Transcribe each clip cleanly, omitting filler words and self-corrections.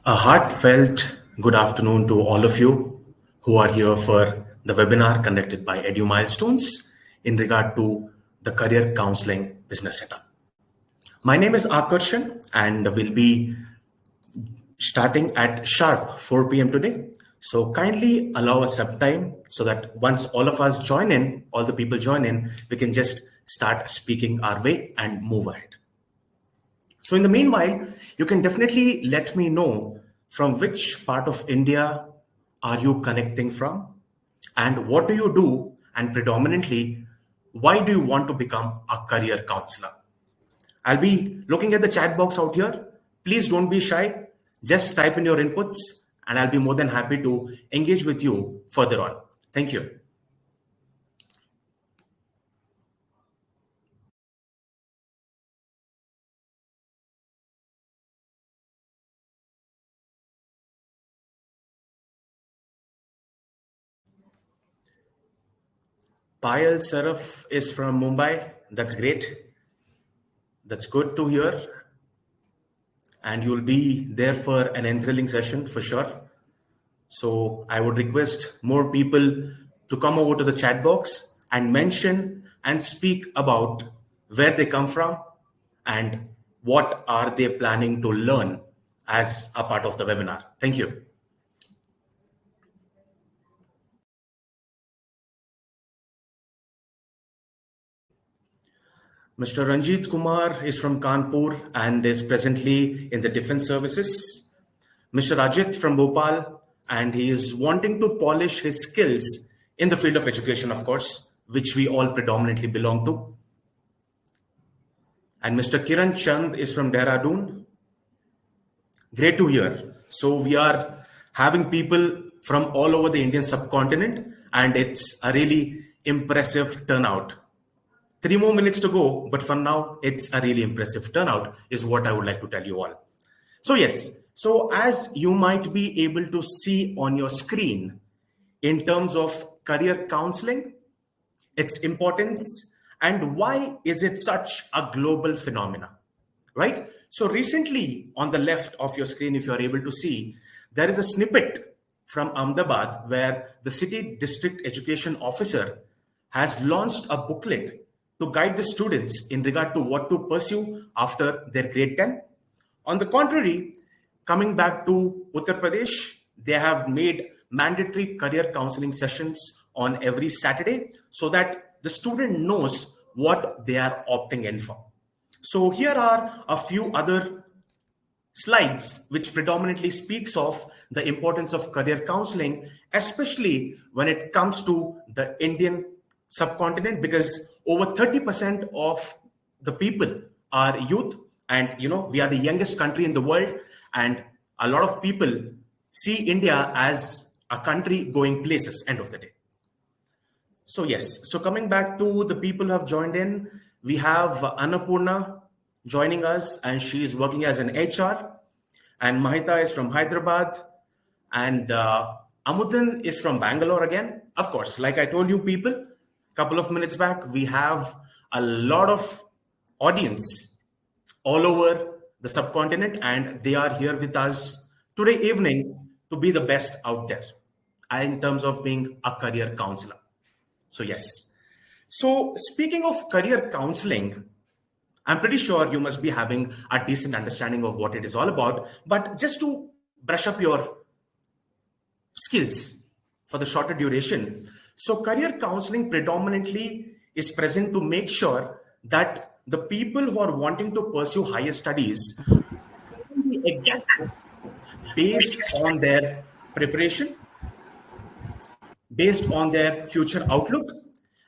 A heartfelt good afternoon to all of you who are here for the webinar conducted by Edu Milestones in regard to the career counseling business setup. My name is Akarshan and we'll be starting at sharp 4 p.m. today. So kindly allow us some time so that once all of us join in, all the people join in, we can just start speaking our way and move ahead. So in the meanwhile, you can definitely let me know from which part of India are you connecting from and what do you do, and predominantly, why do you want to become a career counselor? I'll be looking at the chat box out here. Please don't be shy. Just type in your inputs and I'll be more than happy to engage with you further on. Thank you. Payal Saraf is from Mumbai. That's great. That's good to hear. And you'll be there for an enthralling session for sure. So I would request more people to come over to the chat box and mention and speak about where they come from and what are they planning to learn as a part of the webinar. Thank you. Mr. Ranjit Kumar is from Kanpur and is presently in the defense services. Mr. Ajit from Bhopal, and he is wanting to polish his skills in the field of education, of course, which we all predominantly belong to. And Mr. Kiran Chand is from Dehradun. Great to hear. So we are having people from all over the Indian subcontinent, and it's a really impressive turnout. 3 more minutes to go, but for now, it's a really impressive turnout is what I would like to tell you all. So yes, so as you might be able to see on your screen, in terms of career counseling, its importance, and why is it such a global phenomena, right? So recently on the left of your screen, if you are able to see, there is a snippet from Ahmedabad where the city district education officer has launched a booklet to guide the students in regard to what to pursue after their grade 10. On the contrary, coming back to Uttar Pradesh, they have made mandatory career counseling sessions on every Saturday so that the student knows what they are opting in for. So here are a few other slides which predominantly speaks of the importance of career counseling, especially when it comes to the Indian subcontinent, because over 30% of the people are youth, and we are the youngest country in the world, and a lot of people see India as a country going places end of the day. So yes, so coming back to the people who have joined in, we have Annapurna joining us, and she is working as an HR, and Mahita is from Hyderabad, and Amudan is from Bangalore again. Of course, like I told you people, couple of minutes back, we have a lot of audience all over the subcontinent, and they are here with us today evening to be the best out there in terms of being a career counselor. So yes. So speaking of career counseling, I'm pretty sure you must be having a decent understanding of what it is all about, but just to brush up your skills for the shorter duration. So career counseling predominantly is present to make sure that the people who are wanting to pursue higher studies based on their preparation, based on their future outlook,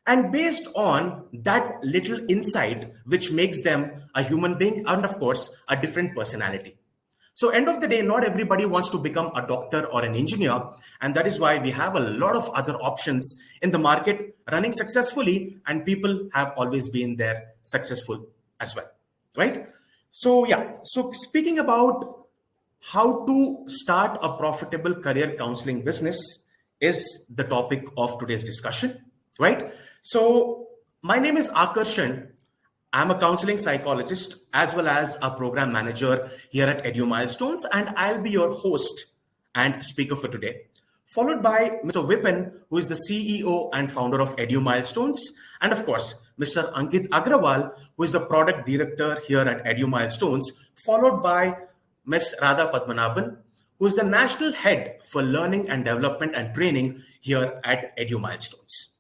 and based on that little insight which makes them a human being and of course a different personality. So end of the day, not everybody wants to become a doctor or an engineer. And that is why we have a lot of other options in the market running successfully, and people have always been there successful as well, right? So yeah, so speaking about how to start a profitable career counseling business is the topic of today's discussion, right? So my name is Akarshan. I'm a counseling psychologist as well as a program manager here at Edu Milestones, and I'll be your host and speaker for today, followed by Mr. Vipin, who is the CEO and founder of Edu Milestones, and of course, Mr. Ankit Agrawal, who is the product director here at Edu Milestones, followed by Ms. Radha Padmanabhan, who is the national head for learning and development and training here at Edu Milestones.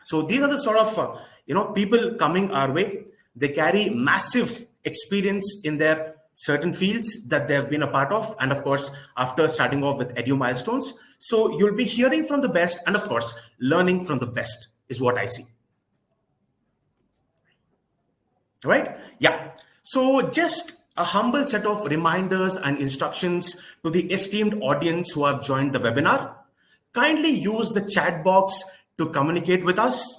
So these are the sort of people coming our way. They carry massive experience in their certain fields that they have been a part of, and of course, after starting off with Edu Milestones, so you'll be hearing from the best, and of course, learning from the best is what I see. Right? Yeah. So just a humble set of reminders and instructions to the esteemed audience who have joined the webinar. Kindly use the chat box to communicate with us,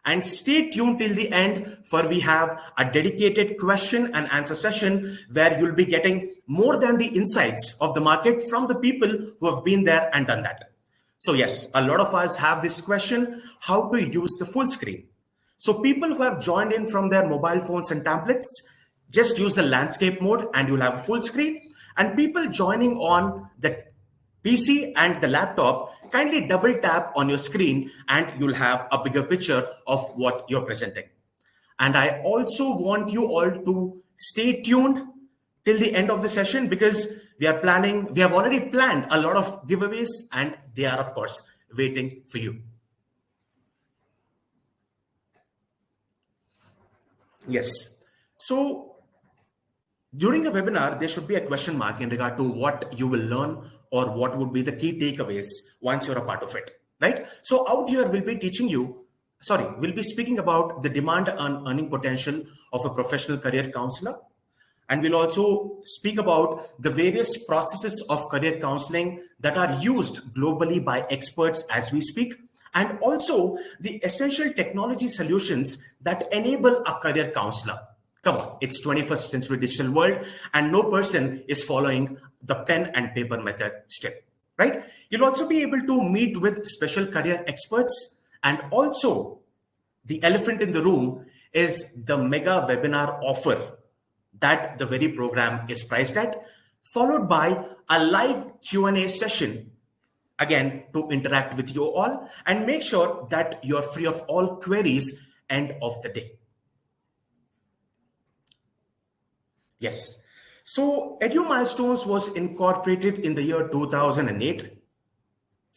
and stay tuned till the end, for we have a dedicated question and answer session where you'll be getting more than the insights of the market from the people who have been there and done that. So yes, a lot of us have this question, how to use the full screen. So people who have joined in from their mobile phones and tablets, just use the landscape mode and you'll have a full screen. And people joining on the PC and the laptop, kindly double tap on your screen and you'll have a bigger picture of what you're presenting. And I also want you all to stay tuned till the end of the session, because we have already planned a lot of giveaways, and they are of course waiting for you. Yes. So during a webinar, there should be a question mark in regard to what you will learn or what would be the key takeaways once you're a part of it, right? So out here, we'll be speaking about the demand and earning potential of a professional career counselor. And we'll also speak about the various processes of career counseling that are used globally by experts as we speak, and also the essential technology solutions that enable a career counselor. Come on, it's 21st century digital world, and no person is following the pen and paper method still, right? You'll also be able to meet with special career experts, and also the elephant in the room is the mega webinar offer that the very program is priced at, followed by a live Q&A session, again, to interact with you all and make sure that you're free of all queries end of the day. Yes. So Edu Milestones was incorporated in the year 2008,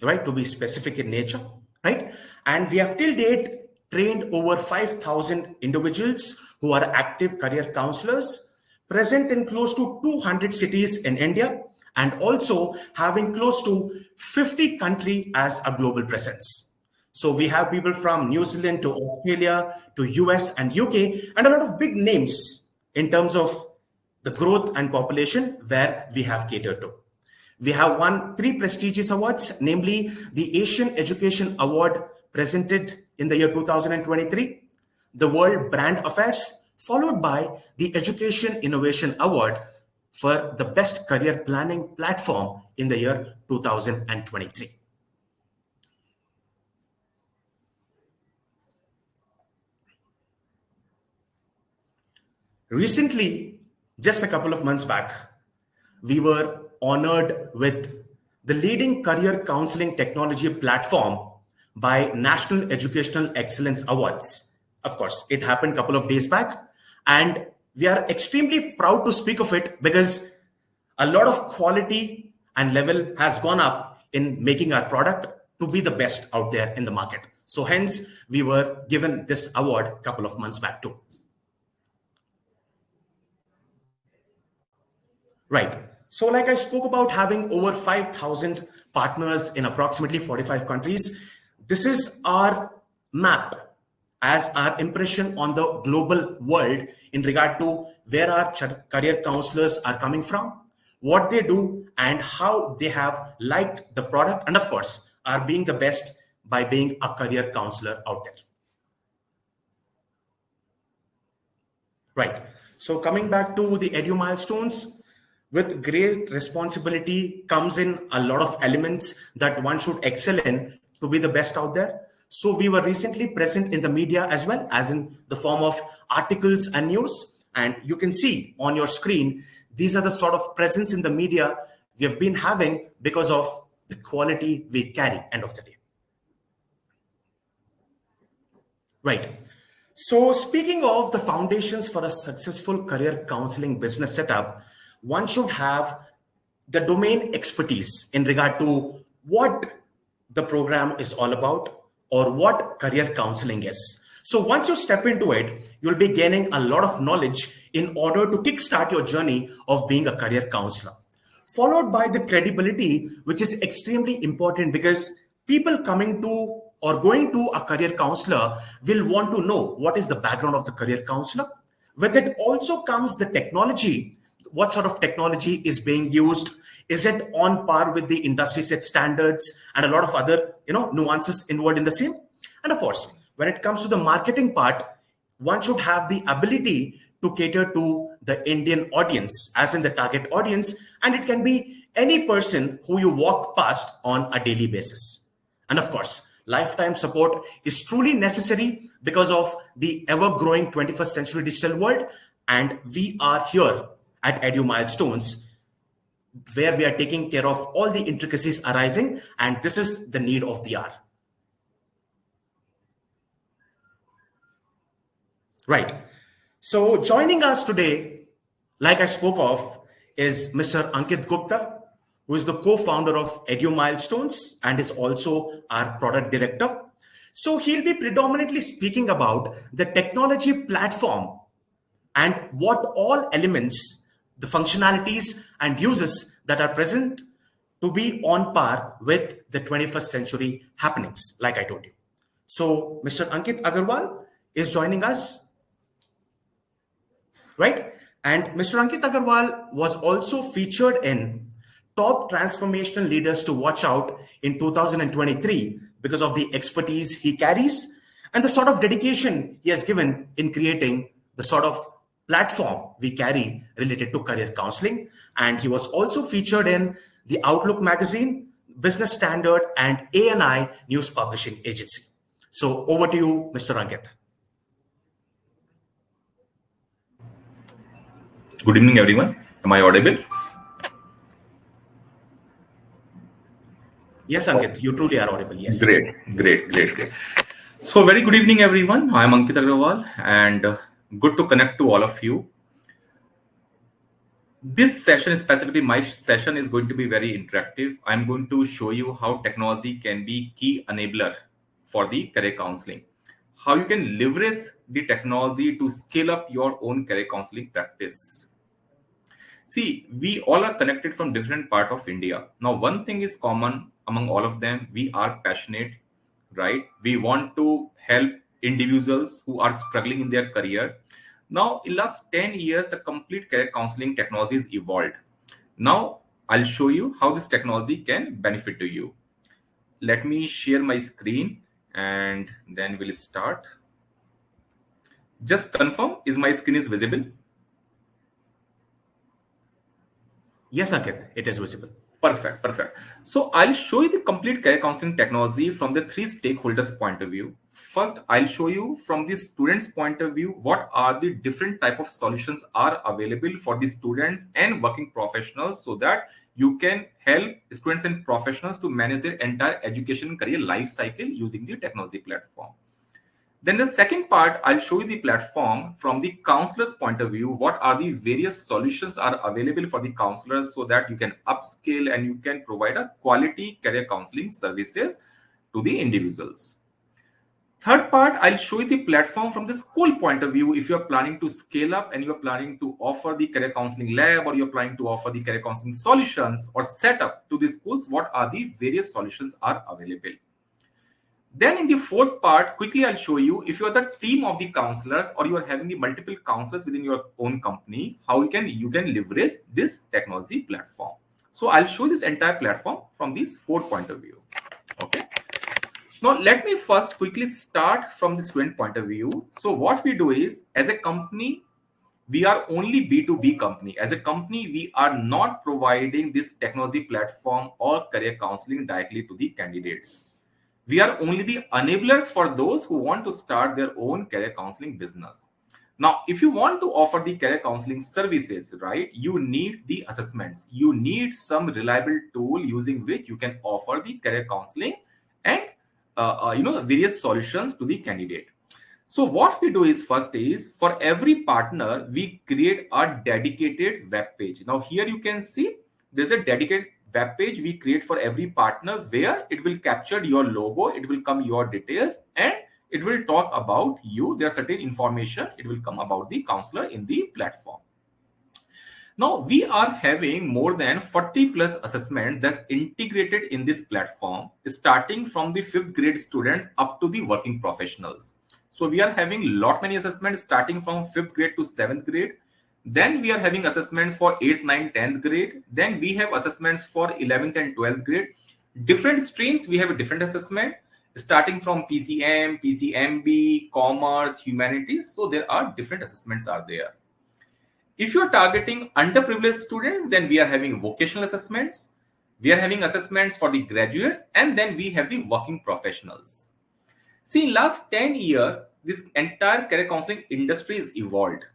right? To be specific in nature, right? And we have till date trained over 5,000 individuals who are active career counselors, present in close to 200 cities in India, and also having close to 50 countries as a global presence. So we have people from New Zealand to Australia to US and UK, and a lot of big names in terms of the growth and population where we have catered to. We have won 3 prestigious awards, namely the Asian Education Award presented in the year 2023, the World Brand Affairs, followed by the Education Innovation Award for the Best Career Planning Platform in the year 2023. Recently, just a couple of months back, we were honored with the leading career counseling technology platform by National Educational Excellence Awards. Of course, it happened a couple of days back, and we are extremely proud to speak of it because a lot of quality and level has gone up in making our product to be the best out there in the market. So hence, we were given this award a couple of months back too. Right. So like I spoke about having over 5,000 partners in approximately 45 countries, this is our map as our impression on the global world in regard to where our career counselors are coming from, what they do, and how they have liked the product, and of course, are being the best by being a career counselor out there. Right. So coming back to the Edu Milestones, with great responsibility comes in a lot of elements that one should excel in to be the best out there. So we were recently present in the media as well, as in the form of articles and news. And you can see on your screen, these are the sort of presence in the media we have been having because of the quality we carry, end of the day. Right. So speaking of the foundations for a successful career counseling business setup, one should have the domain expertise in regard to what the program is all about or what career counseling is. So once you step into it, you'll be gaining a lot of knowledge in order to kickstart your journey of being a career counselor. Followed by the credibility, which is extremely important because people coming to or going to a career counselor will want to know what is the background of the career counselor. With it also comes the technology. What sort of technology is being used? Is it on par with the industry set standards and a lot of other nuances involved in the same? And of course, when it comes to the marketing part, one should have the ability to cater to the Indian audience, as in the target audience, and it can be any person who you walk past on a daily basis. And of course, lifetime support is truly necessary because of the ever-growing 21st century digital world. And we are here at Edu Milestones, where we are taking care of all the intricacies arising, and this is the need of the hour. Right. So joining us today, like I spoke of, is Mr. Ankit Gupta, who is the co-founder of Edu Milestones and is also our product director. So he'll be predominantly speaking about the technology platform and what all elements, the functionalities and uses that are present to be on par with the 21st century happenings, like I told you. So Mr. Ankit Agarwal is joining us. Right? And Mr. Ankit Agarwal was also featured in Top Transformational Leaders to Watch Out in 2023 because of the expertise he carries and the sort of dedication he has given in creating the sort of platform we carry related to career counseling. And he was also featured in the Outlook magazine, Business Standard, and ANI News Publishing Agency. So over to you, Mr. Ankit. Good evening, everyone. Am I audible? Yes, Ankit, you truly are audible. Yes. Great. So, very good evening, everyone. I am Ankit Agrawal, and good to connect to all of you. This session, specifically my session, is going to be very interactive. I'm going to show you how technology can be key enabler for the career counseling. How you can leverage the technology to scale up your own career counseling practice. See, we all are connected from different part of India. Now, one thing is common among all of them. We are passionate, right? We want to help individuals who are struggling in their career. Now, in last 10 years, the complete career counseling technology is evolved. Now, I'll show you how this technology can benefit to you. Let me share my screen and then we'll start. Just confirm, is my screen is visible? Yes, Ankit, it is visible. Perfect. So I'll show you the complete career counseling technology from the three stakeholders' point of view. First, I'll show you from the students' point of view, what are the different type of solutions are available for the students and working professionals so that you can help students and professionals to manage their entire education career life cycle using the technology platform. Then the second part, I'll show you the platform from the counselor's point of view. What are the various solutions are available for the counselors so that you can upscale and you can provide a quality career counseling services to the individuals. Third part, I'll show you the platform from the school point of view. If you're planning to scale up and you're planning to offer the career counseling lab or you're planning to offer the career counseling solutions or setup to the schools, what are the various solutions are available. Then in the fourth part, quickly I'll show you if you are the team of the counselors or you are having the multiple counselors within your own company, how you can leverage this technology platform. So I'll show this entire platform from these four point of view. Okay. Now let me first quickly start from the student point of view. So what we do is, as a company, we are only B2B company. As a company, we are not providing this technology platform or career counseling directly to the candidates. We are only the enablers for those who want to start their own career counseling business. Now, if you want to offer the career counseling services, right, you need the assessments. You need some reliable tool using which you can offer the career counseling and various solutions to the candidate. So what we do is, first is, for every partner we create a dedicated web page. Now here you can see there's a dedicated web page we create for every partner, where it will capture your logo, it will come your details, and it will talk about you. There are certain information it will come about the counselor in the platform. Now we are having more than 40 plus assessments that's integrated in this platform, starting from the 5th grade students up to the working professionals. So we are having lot many assessments starting from 5th grade to 7th grade. Then we are having assessments for 8th, 9th, 10th grade. Then we have assessments for 11th and 12th grade. Different streams, we have a different assessment starting from PCM, PCMB, commerce, humanities. So there are different assessments are there. If you're targeting underprivileged students, then we are having vocational assessments. We are having assessments for the graduates, and then we have the working professionals. See, in last 10 years, this entire career counseling industry is evolved.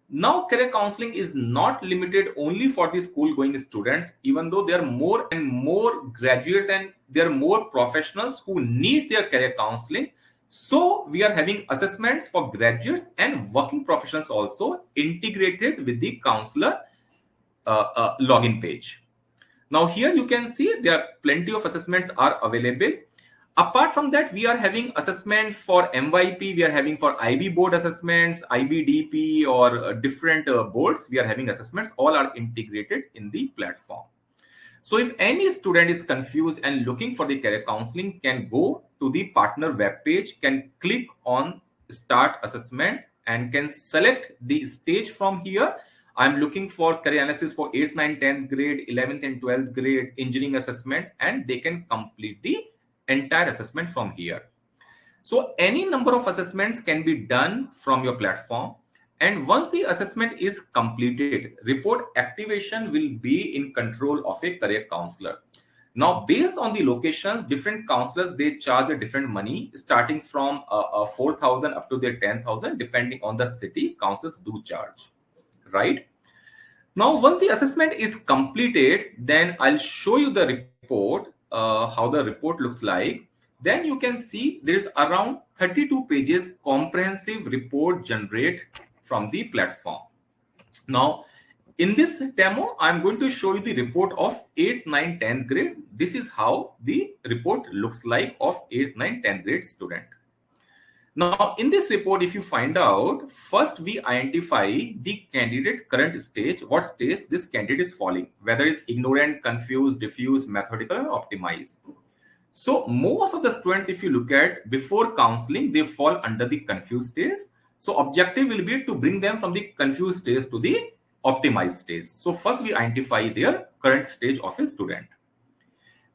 Now, career counseling is not limited only for the school-going students, even though there are more and more graduates and there are more professionals who need their career counseling. So we are having assessments for graduates and working professionals also integrated with the counselor login page. Now here you can see there are plenty of assessments are available. Apart from that, we are having assessment for MYP, we are having for IB board assessments, IBDP, or different boards. We are having assessments, all are integrated in the platform. So if any student is confused and looking for the career counseling, can go to the partner web page, can click on start assessment and can select the stage from here. I'm looking for career analysis for 8th, 9th, 10th grade, 11th and 12th grade engineering assessment, and they can complete the entire assessment from here. So any number of assessments can be done from your platform. And once the assessment is completed, report activation will be in control of a career counselor. Now, based on the locations, different counselors, they charge a different money, starting from 4,000 up to their 10,000, depending on the city, counselors do charge, right? Now, once the assessment is completed, then I'll show you the report, how the report looks like. Then you can see there is around 32 pages comprehensive report generate from the platform. Now, in this demo, I'm going to show you the report of 8th, 9th, 10th grade. This is how the report looks like of 8th, 9th, 10th grade student. Now, in this report, if you find out, first we identify the candidate current stage, what stage this candidate is falling, whether it's ignorant, confused, diffuse, methodical, or optimized. So most of the students, if you look at before counseling, they fall under the confused stage. So objective will be to bring them from the confused stage to the optimized stage. So first we identify their current stage of a student.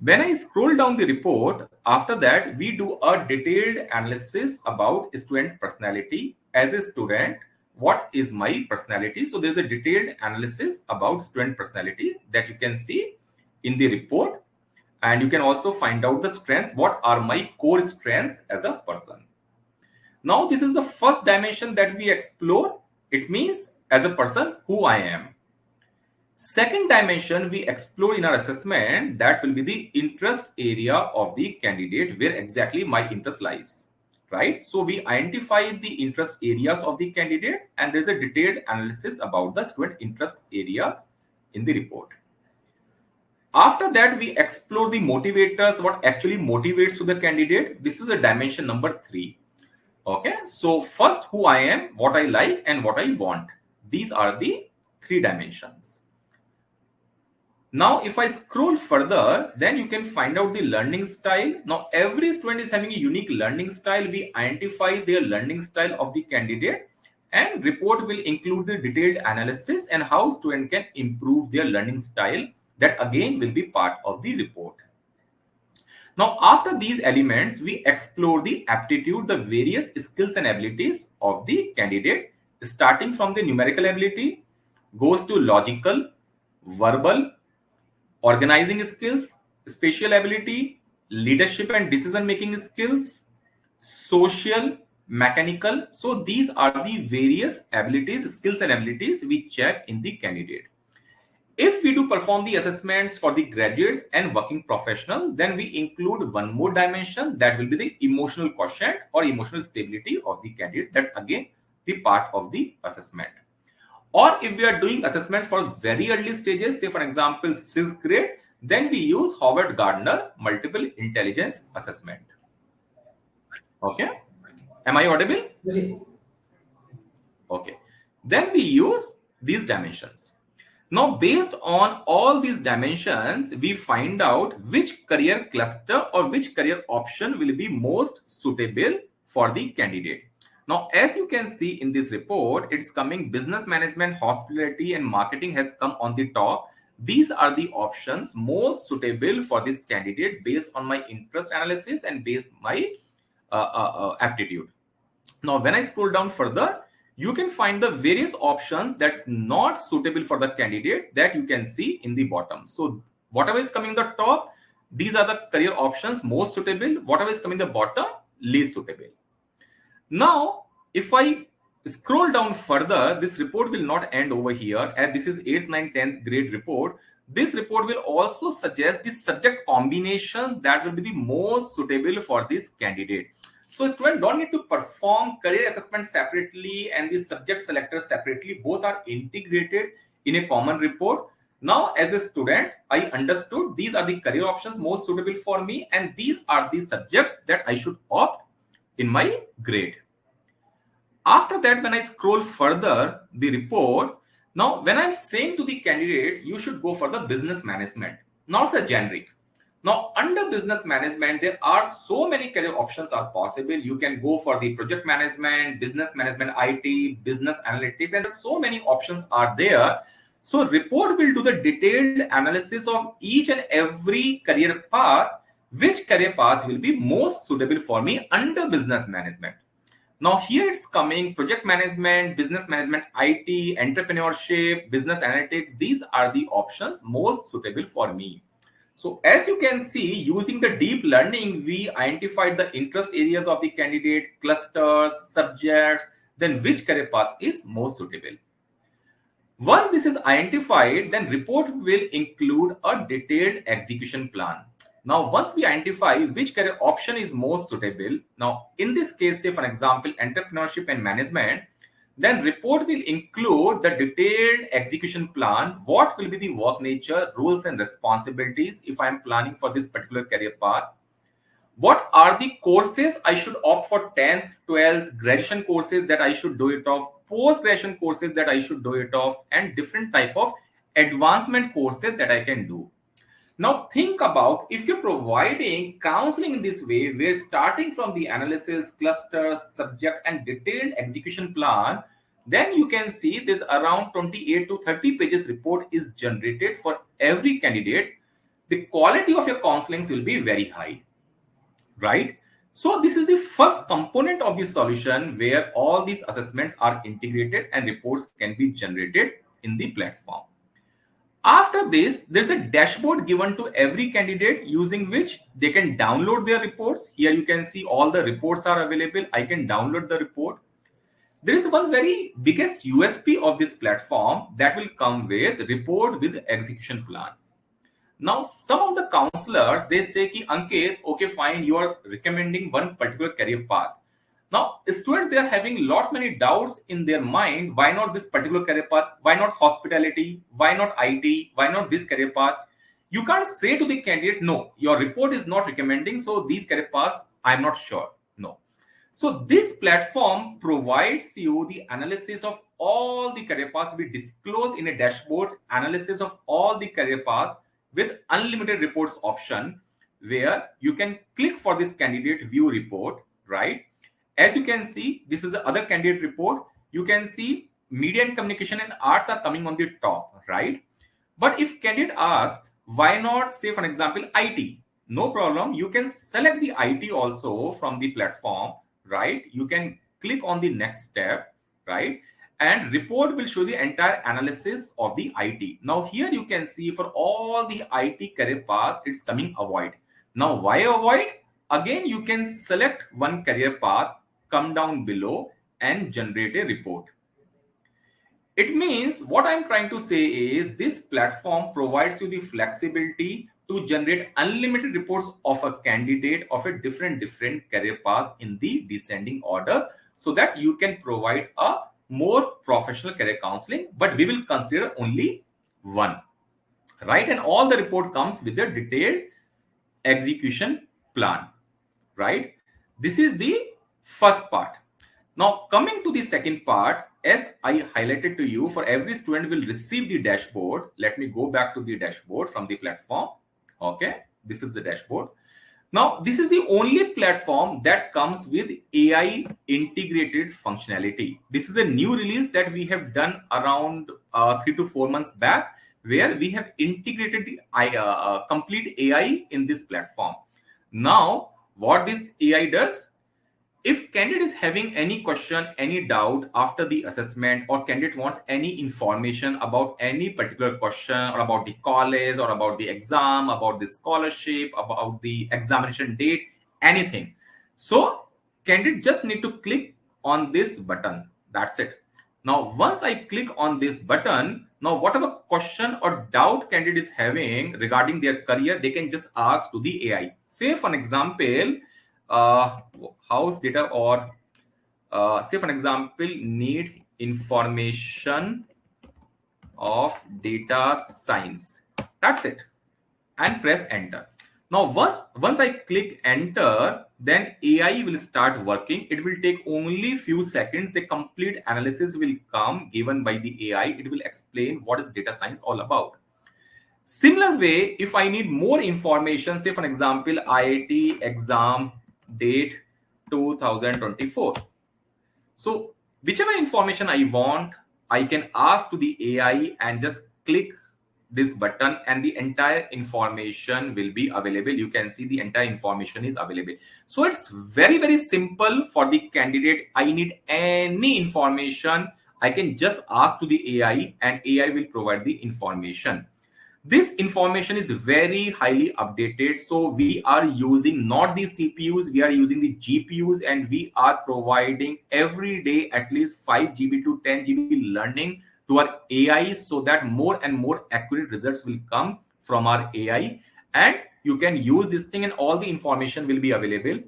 When I scroll down the report, after that, we do a detailed analysis about student personality. As a student, what is my personality? So there's a detailed analysis about student personality that you can see in the report. And you can also find out the strengths. What are my core strengths as a person? Now, this is the first dimension that we explore. It means as a person, who I am. Second dimension we explore in our assessment, that will be the interest area of the candidate, where exactly my interest lies, right? So we identify the interest areas of the candidate, and there's a detailed analysis about the student interest areas in the report. After that, we explore the motivators, what actually motivates to the candidate. This is a dimension number 3. Okay, so first, who I am, what I like, and what I want. These are the 3 dimensions. Now, if I scroll further, then you can find out the learning style. Now, every student is having a unique learning style. We identify their learning style of the candidate, and report will include the detailed analysis and how student can improve their learning style. That again will be part of the report. Now, after these elements, we explore the aptitude, the various skills and abilities of the candidate, starting from the numerical ability, goes to logical, verbal, organizing skills, spatial ability, leadership and decision making skills, social, mechanical. So these are the various abilities, skills and abilities we check in the candidate. If we do perform the assessments for the graduates and working professional, then we include one more dimension, that will be the emotional quotient or emotional stability of the candidate. That's again the part of the assessment. Or if we are doing assessments for very early stages, say for example 6th grade, then we use Howard Gardner multiple intelligence assessment. Okay, am I audible? Okay, then we use these dimensions. Now, based on all these dimensions, we find out which career cluster or which career option will be most suitable for the candidate. Now, as you can see in this report, it's coming business management, hospitality, and marketing has come on the top. These are the options most suitable for this candidate based on my interest analysis and based my aptitude. Now, when I scroll down further, you can find the various options that's not suitable for the candidate that you can see in the bottom. So whatever is coming the top, these are the career options most suitable. Whatever is coming the bottom, least suitable. Now, if I scroll down further, this report will not end over here, and this is 8th, 9th, 10th grade report. This report will also suggest the subject combination that will be the most suitable for this candidate. So students don't need to perform career assessment separately and the subject selector separately. Both are integrated in a common report. Now, as a student, I understood these are the career options most suitable for me, and these are the subjects that I should opt in my grade. After that, when I scroll further the report, now when I'm saying to the candidate, you should go for the business management. Now it's a generic. Now, under business management, there are so many career options are possible. You can go for the project management, business management, IT, business analytics, and so many options are there. So report will do the detailed analysis of each and every career path, which career path will be most suitable for me under business management. Now here it's coming project management, business management, IT, entrepreneurship, business analytics. These are the options most suitable for me. So as you can see, using the deep learning, we identified the interest areas of the candidate, clusters, subjects, then which career path is most suitable. Once this is identified, then report will include a detailed execution plan. Now, once we identify which career option is most suitable, now in this case, say for example, entrepreneurship and management, then report will include the detailed execution plan. What will be the work nature, roles and responsibilities if I am planning for this particular career path? What are the courses I should opt for 10th, 12th, graduation courses that I should do it of, post-graduation courses that I should do it of, and different type of advancement courses that I can do. Now think about if you're providing counseling in this way, we're starting from the analysis, clusters, subject, and detailed execution plan, then you can see this around 28 to 30 pages report is generated for every candidate. The quality of your counselings will be very high, right? So this is the first component of the solution where all these assessments are integrated and reports can be generated in the platform. After this, there's a dashboard given to every candidate using which they can download their reports. Here you can see all the reports are available. I can download the report. There is one very biggest USP of this platform that will come with report with execution plan. Now, some of the counselors, they say ki Ankit, okay, fine, you are recommending one particular career path. Now, students, they are having lot many doubts in their mind. Why not this particular career path? Why not hospitality? Why not IT? Why not this career path? You can't say to the candidate, no, your report is not recommending, so these career paths, I'm not sure. No. So this platform provides you the analysis of all the career paths. We disclose in a dashboard analysis of all the career paths with unlimited reports option, where you can click for this candidate view report, right? As you can see, this is the other candidate report. You can see media and communication and arts are coming on the top, right? But if candidate asks, why not say, for example, IT? No problem. You can select the IT also from the platform, right? You can click on the next step, right? And report will show the entire analysis of the IT. Now here you can see for all the IT career paths, it's coming avoid. Now, why avoid? Again, you can select one career path, come down below and generate a report. It means what I'm trying to say is this platform provides you the flexibility to generate unlimited reports of a candidate of a different career paths in the descending order, so that you can provide a more professional career counseling, but we will consider only one, right? And all the report comes with a detailed execution plan, right? This is the first part. Now, coming to the second part, as I highlighted to you, for every student will receive the dashboard. Let me go back to the dashboard from the platform. Okay, this is the dashboard. Now, this is the only platform that comes with AI integrated functionality. This is a new release that we have done around 3 to 4 months back, where we have integrated the complete AI in this platform. Now, what this AI does, if candidate is having any question, any doubt after the assessment, or candidate wants any information about any particular question, or about the college, or about the exam, about the scholarship, about the examination date, anything, so candidate just need to click on this button. That's it. Now, once I click on this button, now whatever question or doubt candidate is having regarding their career, they can just ask to the AI. Say for an example, house data, or say for example, need information of data science. That's it, and press enter. Now, once I click enter, then AI will start working. It will take only few seconds. The complete analysis will come given by the AI. It will explain what is data science all about. Similar way, if I need more information, say for example, IIT exam date 2024. So whichever information I want, I can ask to the AI and just click this button, and the entire information will be available. You can see the entire information is available. So it's very, very simple for the candidate. I need any information, I can just ask to the AI, and AI will provide the information. This information is very highly updated. So we are using not the CPUs, we are using the GPUs, and we are providing every day at least 5 GB to 10 GB learning to our AI, so that more and more accurate results will come from our AI. And you can use this thing, and all the information will be available.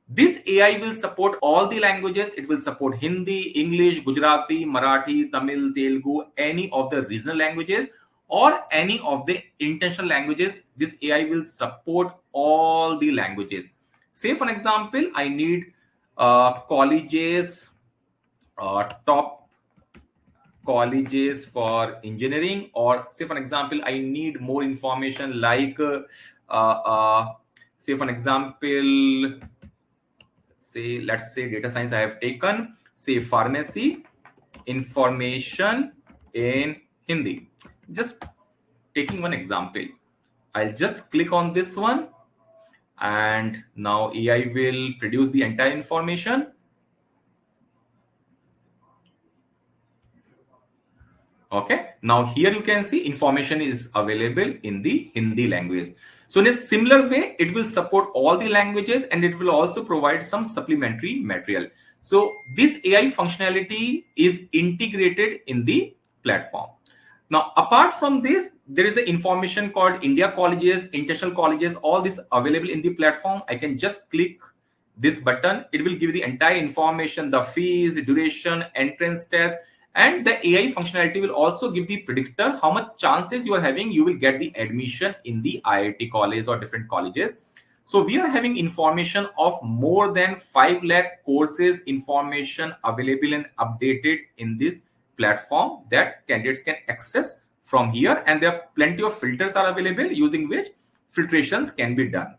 This AI will support all the languages. It will support Hindi, English, Gujarati, Marathi, Tamil, Telugu, any of the regional languages, or any of the intentional languages. This AI will support all the languages. Say for example, I need colleges, top colleges for engineering, or say for example, I need more information like say for example, let's say data science I have taken, say pharmacy information in Hindi. Just taking one example, I'll just click on this one, and now AI will produce the entire information. Okay, now here you can see information is available in the Hindi language. So in a similar way, it will support all the languages, and it will also provide some supplementary material. So this AI functionality is integrated in the platform. Now, apart from this, there is an information called India colleges, international colleges, all this available in the platform. I can just click this button. It will give the entire information, the fees, duration, entrance test, and the AI functionality will also give the predictor how much chances you are having you will get the admission in the IIT college or different colleges. So we are having information of more than 5 lakh courses information available and updated in this platform that candidates can access from here, and there are plenty of filters are available using which filtrations can be done.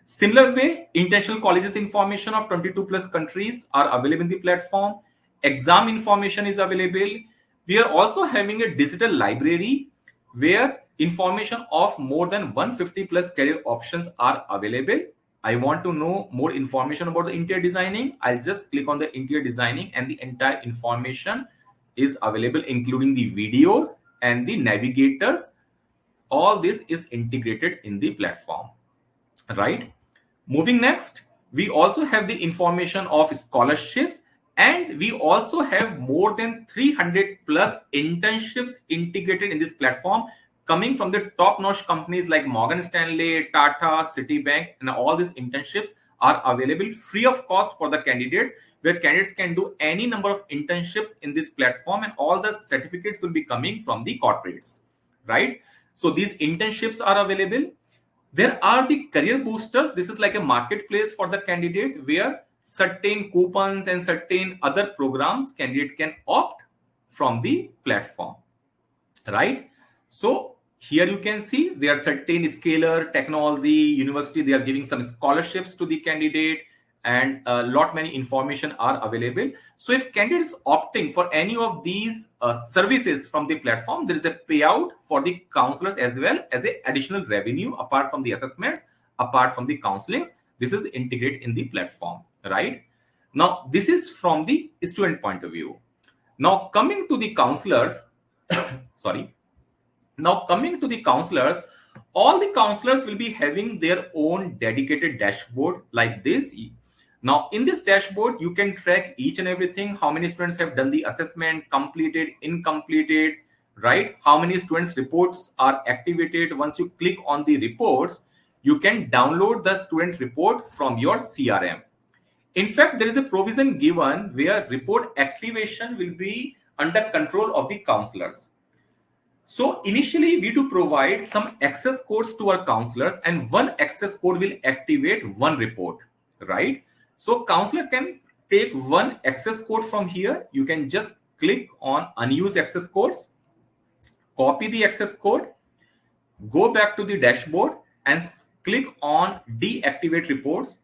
Similar way, international colleges information of 22 plus countries are available in the platform. Exam information is available. We are also having a digital library where information of more than 150 plus career options are available. I want to know more information about the interior designing. I'll just click on the interior designing, and the entire information is available, including the videos and the navigators. All this is integrated in the platform. right? Moving next, we also have the information of scholarships, and we also have more than 300 plus internships integrated in this platform, coming from the top notch companies like Morgan Stanley, Tata, Citibank, and all these internships are available free of cost for the candidates, where candidates can do any number of internships in this platform, and all the certificates will be coming from the corporates, right? So these internships are available. There are the career boosters. This is like a marketplace for the candidate, where certain coupons and certain other programs candidate can opt from the platform, right? So here you can see there are certain scalar technology university, they are giving some scholarships to the candidate, and a lot many information are available. So if candidate is opting for any of these services from the platform, there is a payout for the counselors as well as a additional revenue apart from the assessments, apart from the counselings. This is integrated in the platform, right? Now this is from the student point of view. Now coming to the counselors, sorry. Now coming to the counselors, all the counselors will be having their own dedicated dashboard like this. Now in this dashboard, you can track each and everything, how many students have done the assessment, completed, incompleted, right? How many students reports are activated. Once you click on the reports, you can download the student report from your CRM. In fact, there is a provision given where report activation will be under control of the counselors. So initially we do provide some access codes to our counselors, and one access code will activate one report, right? So counselor can take one access code from here. You can just click on unused access codes, copy the access code, go back to the dashboard and click on deactivate reports.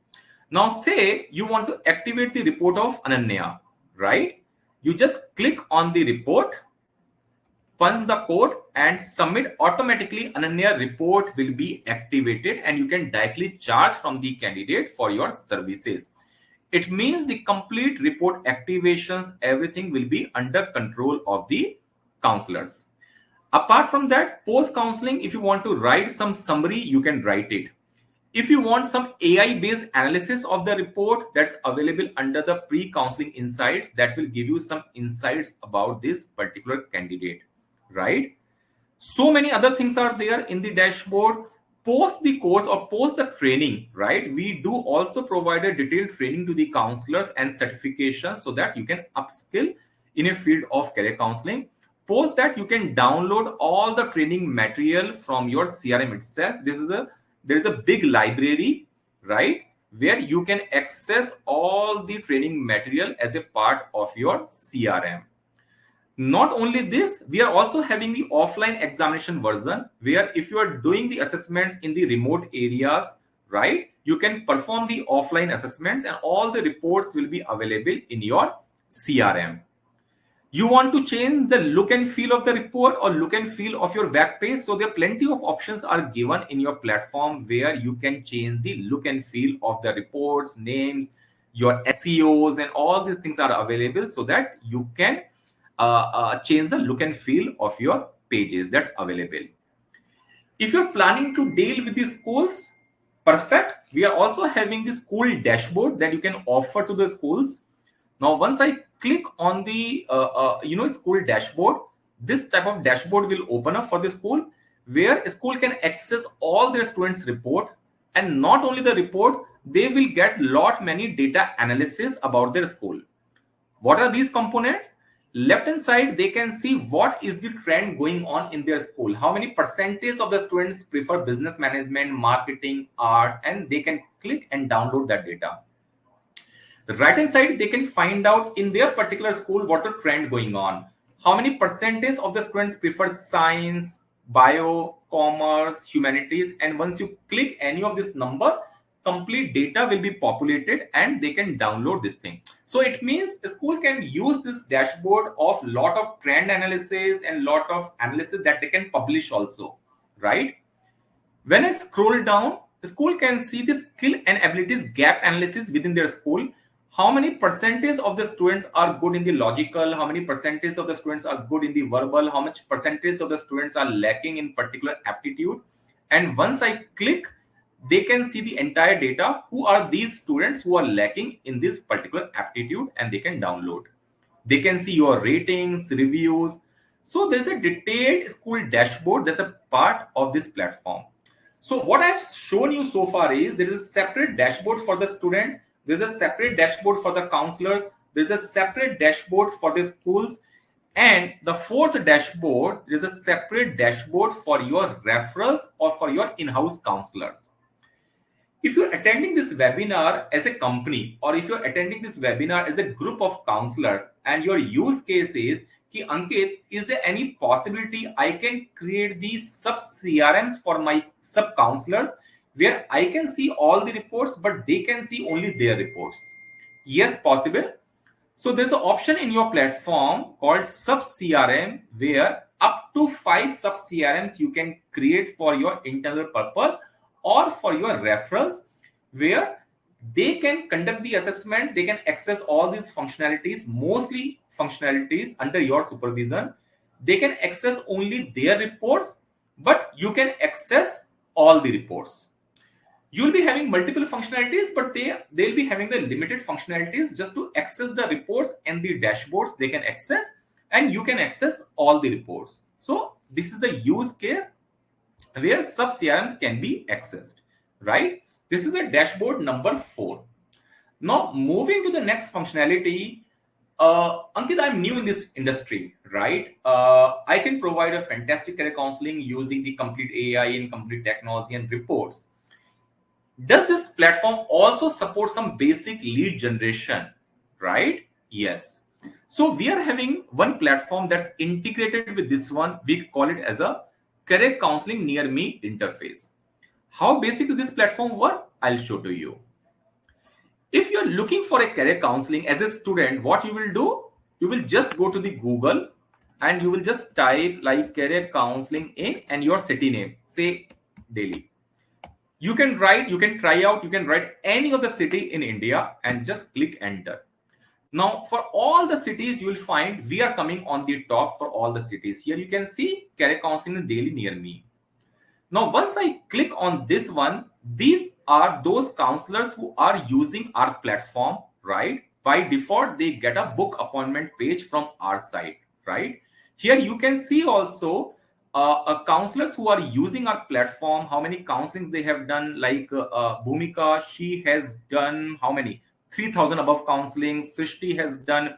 Now say you want to activate the report of Ananya, right? You just click on the report, punch the code and submit. Automatically Ananya report will be activated, and you can directly charge from the candidate for your services. It means the complete report activations, everything will be under control of the counselors. Apart from that, post counseling, if you want to write some summary, you can write it. If you want some AI based analysis of the report, that's available under the pre-counseling insights, that will give you some insights about this particular candidate, right? So many other things are there in the dashboard. Post the course or post the training, right? We do also provide a detailed training to the counselors and certifications, so that you can upskill in a field of career counseling. Post that, you can download all the training material from your CRM itself. There is a big library, right, where you can access all the training material as a part of your CRM. Not only this, we are also having the offline examination version, where if you are doing the assessments in the remote areas, right, you can perform the offline assessments and all the reports will be available in your CRM. You want to change the look and feel of the report or look and feel of your web page. So there are plenty of options are given in your platform where you can change the look and feel of the reports, names, your SEOs, and all these things are available, so that you can change the look and feel of your pages. That's available. If you're planning to deal with the schools, perfect. We are also having the school dashboard that you can offer to the schools. Now, once I click on the school dashboard, this type of dashboard will open up for the school, where a school can access all their students' report, and not only the report, they will get many data analysis about their school. What are these components? Left hand side, they can see what is the trend going on in their school, how many percentage of the students prefer business management, marketing, arts, and they can click and download that data. Right hand side, they can find out in their particular school what's the trend going on, how many percentage of the students prefer science, bio, commerce, humanities, and once you click any of this number, complete data will be populated and they can download this thing. So it means the school can use this dashboard of lot of trend analysis and lot of analysis that they can publish also, right? When I scroll down, the school can see the skill and abilities gap analysis within their school. How many percentage of the students are good in the logical, how many percentage of the students are good in the verbal, how much percentage of the students are lacking in particular aptitude. And once I click, they can see the entire data. Who are these students who are lacking in this particular aptitude, and they can download. They can see your ratings, reviews. So there's a detailed school dashboard. That's a part of this platform. So what I've shown you so far is there is a separate dashboard for the student. There's a separate dashboard for the counselors. There's a separate dashboard for the schools. And the fourth dashboard, there is a separate dashboard for your referrals or for your in-house counselors. If you're attending this webinar as a company, or if you're attending this webinar as a group of counselors, and your use case is, Ki Ankit, is there any possibility I can create these sub CRMs for my sub counselors where I can see all the reports, but they can see only their reports? Yes, possible. So there's an option in your platform called sub CRM where up to 5 sub CRMs you can create for your internal purpose or for your referrals, where they can conduct the assessment, they can access all these functionalities, mostly functionalities under your supervision. They can access only their reports, but you can access all the reports. You'll be having multiple functionalities, but they'll be having the limited functionalities just to access the reports and the dashboards they can access, and you can access all the reports. So this is the use case where sub CRMs can be accessed, right? This is a dashboard number 4. Now moving to the next functionality, Ankit, I'm new in this industry, right? I can provide a fantastic career counseling using the complete AI and complete technology and reports. Does this platform also support some basic lead generation, right? Yes. So we are having one platform that's integrated with this one. We call it as a career counseling near me interface. How basic is this platform work? I'll show to you. If you're looking for a career counseling as a student, what you will do? You will just go to the Google and you will just type like career counseling in and your city name, say Delhi. You can write, you can try out, you can write any of the city in India and just click enter. Now, for all the cities, you will find we are coming on the top for all the cities. Here you can see career counseling in Delhi near me. Now, once I click on this one, these are those counselors who are using our platform, right? By default, they get a book appointment page from our site, right? Here you can see also counselors who are using our platform, how many counselings they have done. Like Bhumika, she has done how many? 3,000 above counselings. Srishti has done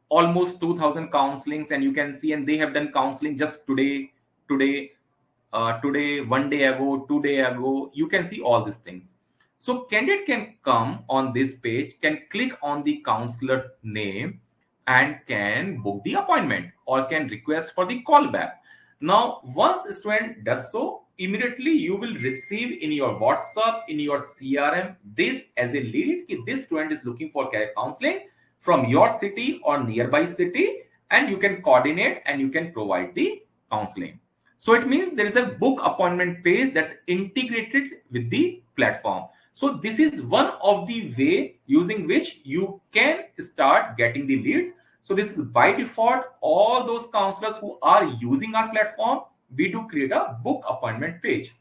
almost 2,000 counselings, and you can see, and they have done counseling just today, 1 day ago, 2 days ago. You can see all these things. So candidate can come on this page, can click on the counselor name and can book the appointment or can request for the callback. Now, once a student does so, immediately you will receive in your WhatsApp, in your CRM, this as a lead. This student is looking for career counseling from your city or nearby city, and you can coordinate and you can provide the counseling. So it means there is a book appointment page that's integrated with the platform. So this is one of the way using which you can start getting the leads. So this is by default, all those counselors who are using our platform, we do create a book appointment page.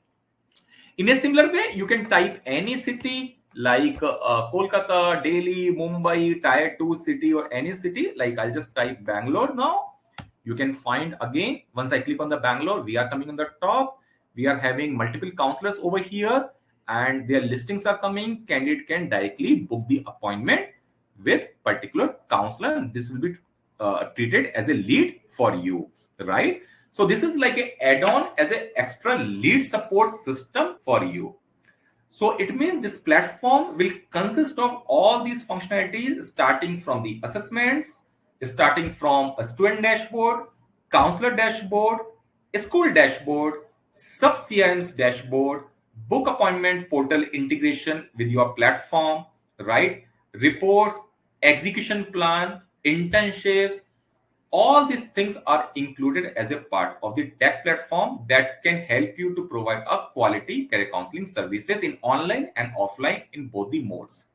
In a similar way, you can type any city like Kolkata, Delhi, Mumbai, Tier 2 city, or any city. Like I'll just type Bangalore now. You can find again, once I click on the Bangalore, we are coming on the top. We are having multiple counselors over here and their listings are coming. Candidate can directly book the appointment with particular counselor, and this will be treated as a lead for you, right? So this is like an add-on as an extra lead support system for you. So it means this platform will consist of all these functionalities, starting from the assessments, starting from a student dashboard, counselor dashboard, school dashboard, sub CRMs dashboard, book appointment portal integration with your platform, right? Reports, execution plan, internships, all these things are included as a part of the tech platform that can help you to provide a quality career counseling services in online and offline in both the modes.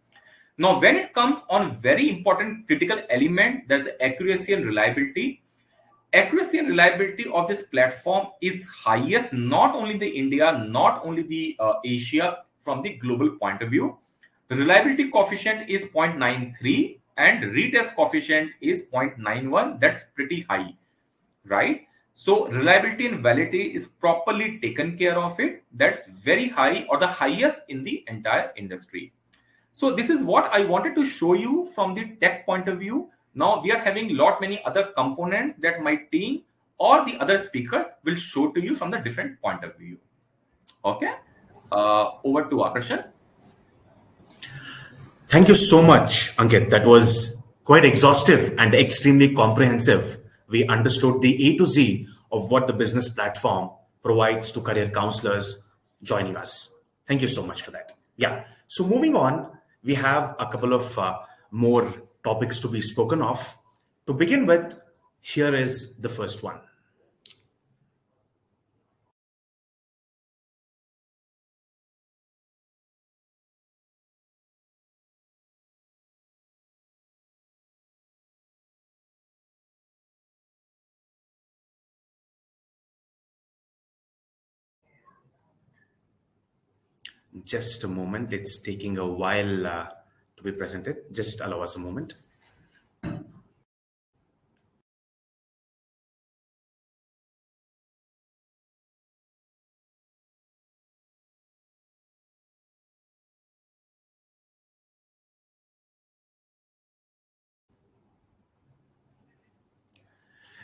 Now, when it comes on very important critical element, that's the accuracy and reliability. Accuracy and reliability of this platform is highest, not only the India, not only the Asia, from the global point of view. The reliability coefficient is 0.93 and retest coefficient is 0.91. That's pretty high, right? So reliability and validity is properly taken care of it. That's very high, or the highest in the entire industry. So this is what I wanted to show you from the tech point of view. Now we are having lot many other components that my team or the other speakers will show to you from the different point of view. Okay, over to Akarshan. Thank you so much, Ankit. That was quite exhaustive and extremely comprehensive. We understood the A to Z of what the business platform provides to career counselors joining us. Thank you so much for that. Yeah. So moving on, we have a couple of more topics to be spoken of. To begin with, here is the first one. Just a moment. It's taking a while to be presented. Just allow us a moment.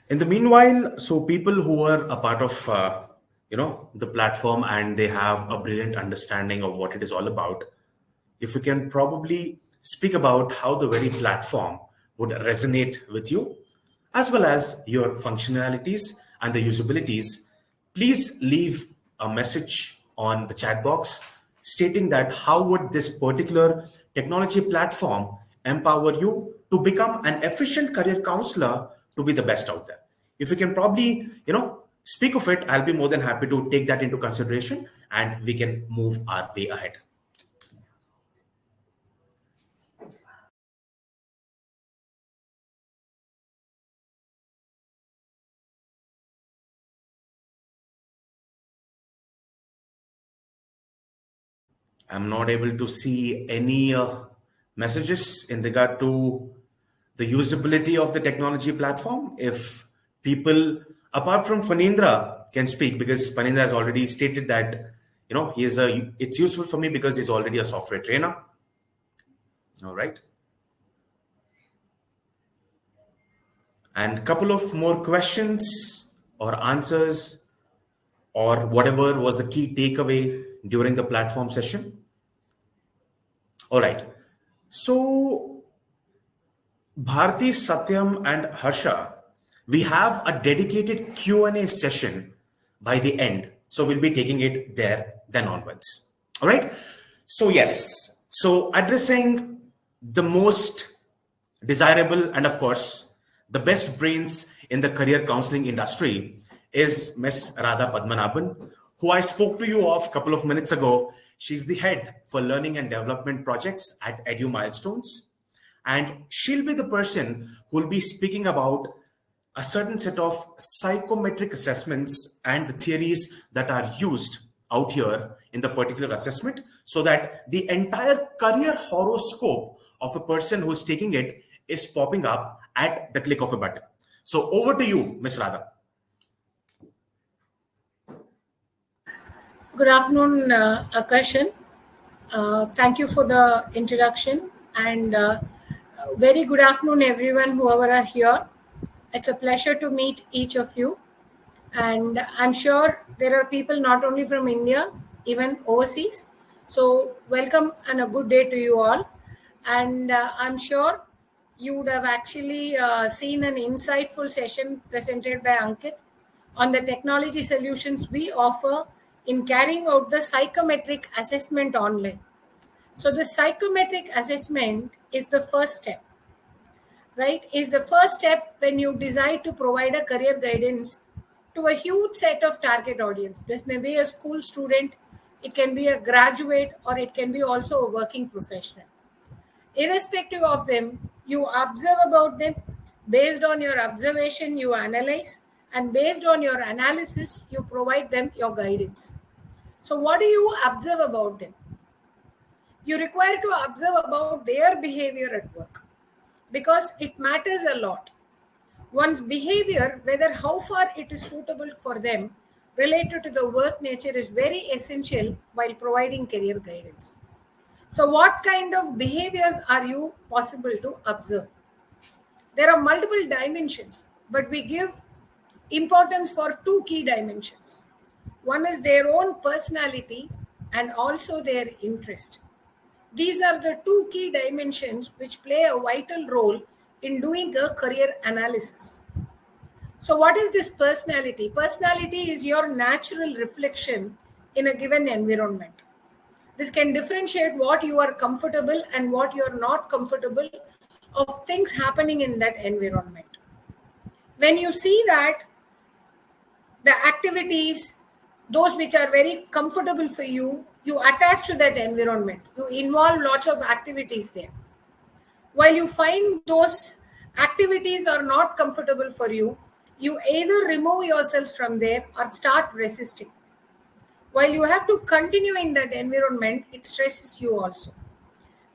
In the meanwhile, so people who are a part of the platform and they have a brilliant understanding of what it is all about, if you can probably speak about how the very platform would resonate with you, as well as your functionalities and the usabilities, please leave a message on the chat box stating that how would this particular technology platform empower you to become an efficient career counselor to be the best out there. If you can probably, speak of it, I'll be more than happy to take that into consideration and we can move our way ahead. I'm not able to see any messages in regard to the usability of the technology platform. If people, apart from Fanindra, can speak, because Fanindra has already stated that, it's useful for me because he's already a software trainer. All right. And a couple of more questions or answers or whatever was the key takeaway during the platform session. All right. So Bharti, Satyam and Harsha, we have a dedicated Q&A session by the end. So we'll be taking it there then onwards. All right. So yes. So addressing the most desirable and of course the best brains in the career counseling industry is Miss Radha Padmanabhan, who I spoke to you of a couple of minutes ago. She's the head for learning and development projects at Edu Milestones. And she'll be the person who will be speaking about a certain set of psychometric assessments and the theories that are used out here in the particular assessment, so that the entire career horoscope of a person who's taking it is popping up at the click of a button. So over to you, Ms. Radha. Good afternoon, Akarshan. Thank you for the introduction, and very good afternoon, everyone, whoever are here. It's a pleasure to meet each of you, and I'm sure there are people not only from India, even overseas. So welcome and a good day to you all. And I'm sure you would have actually seen an insightful session presented by Ankit on the technology solutions we offer in carrying out the psychometric assessment online. So the psychometric assessment is the first step, right? Is the first step when you decide to provide a career guidance to a huge set of target audience. This may be a school student, it can be a graduate, or it can be also a working professional. Irrespective of them, you observe about them. Based on your observation, you analyze, and based on your analysis, you provide them your guidance. So what do you observe about them? you require to observe about their behavior at work, because it matters a lot. One's behavior, whether how far it is suitable for them related to the work nature, is very essential while providing career guidance. So what kind of behaviors are you possible to observe? There are multiple dimensions, but we give importance for two key dimensions. One is their own personality and also their interest. These are the two key dimensions which play a vital role in doing a career analysis. So what is this personality? Personality is your natural reflection in a given environment. This can differentiate what you are comfortable and what you are not comfortable of things happening in that environment. When you see that the activities, those which are very comfortable for you, you attach to that environment. You involve lots of activities there. While you find those activities are not comfortable for you, you either remove yourself from there or start resisting. While you have to continue in that environment, it stresses you also.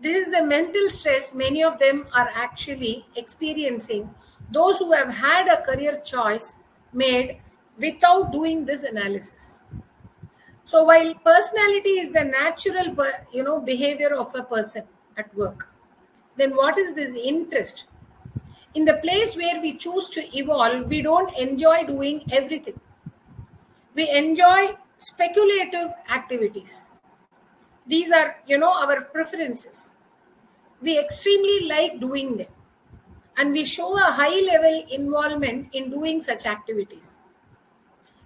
This is the mental stress many of them are actually experiencing, those who have had a career choice made without doing this analysis. So while personality is the natural behavior of a person at work, then what is this interest? In the place where we choose to evolve, we don't enjoy doing everything. We enjoy speculative activities. These are, our preferences. We extremely like doing them. And we show a high level involvement in doing such activities.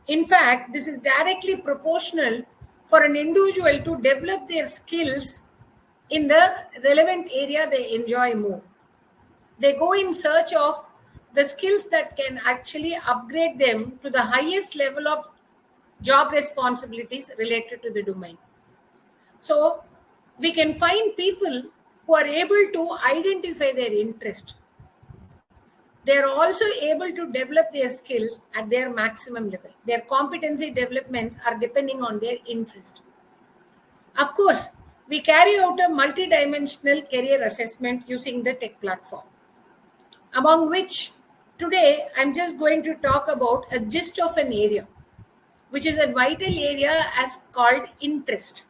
In fact, this is directly proportional for an individual to develop their skills in the relevant area they enjoy more. They go in search of the skills that can actually upgrade them to the highest level of job responsibilities related to the domain. So we can find people who are able to identify their interest. They are also able to develop their skills at their maximum level. Their competency developments are depending on their interest. Of course, we carry out a multidimensional career assessment using the tech platform, among which today I'm just going to talk about a gist of an area, which is a vital area as called interest.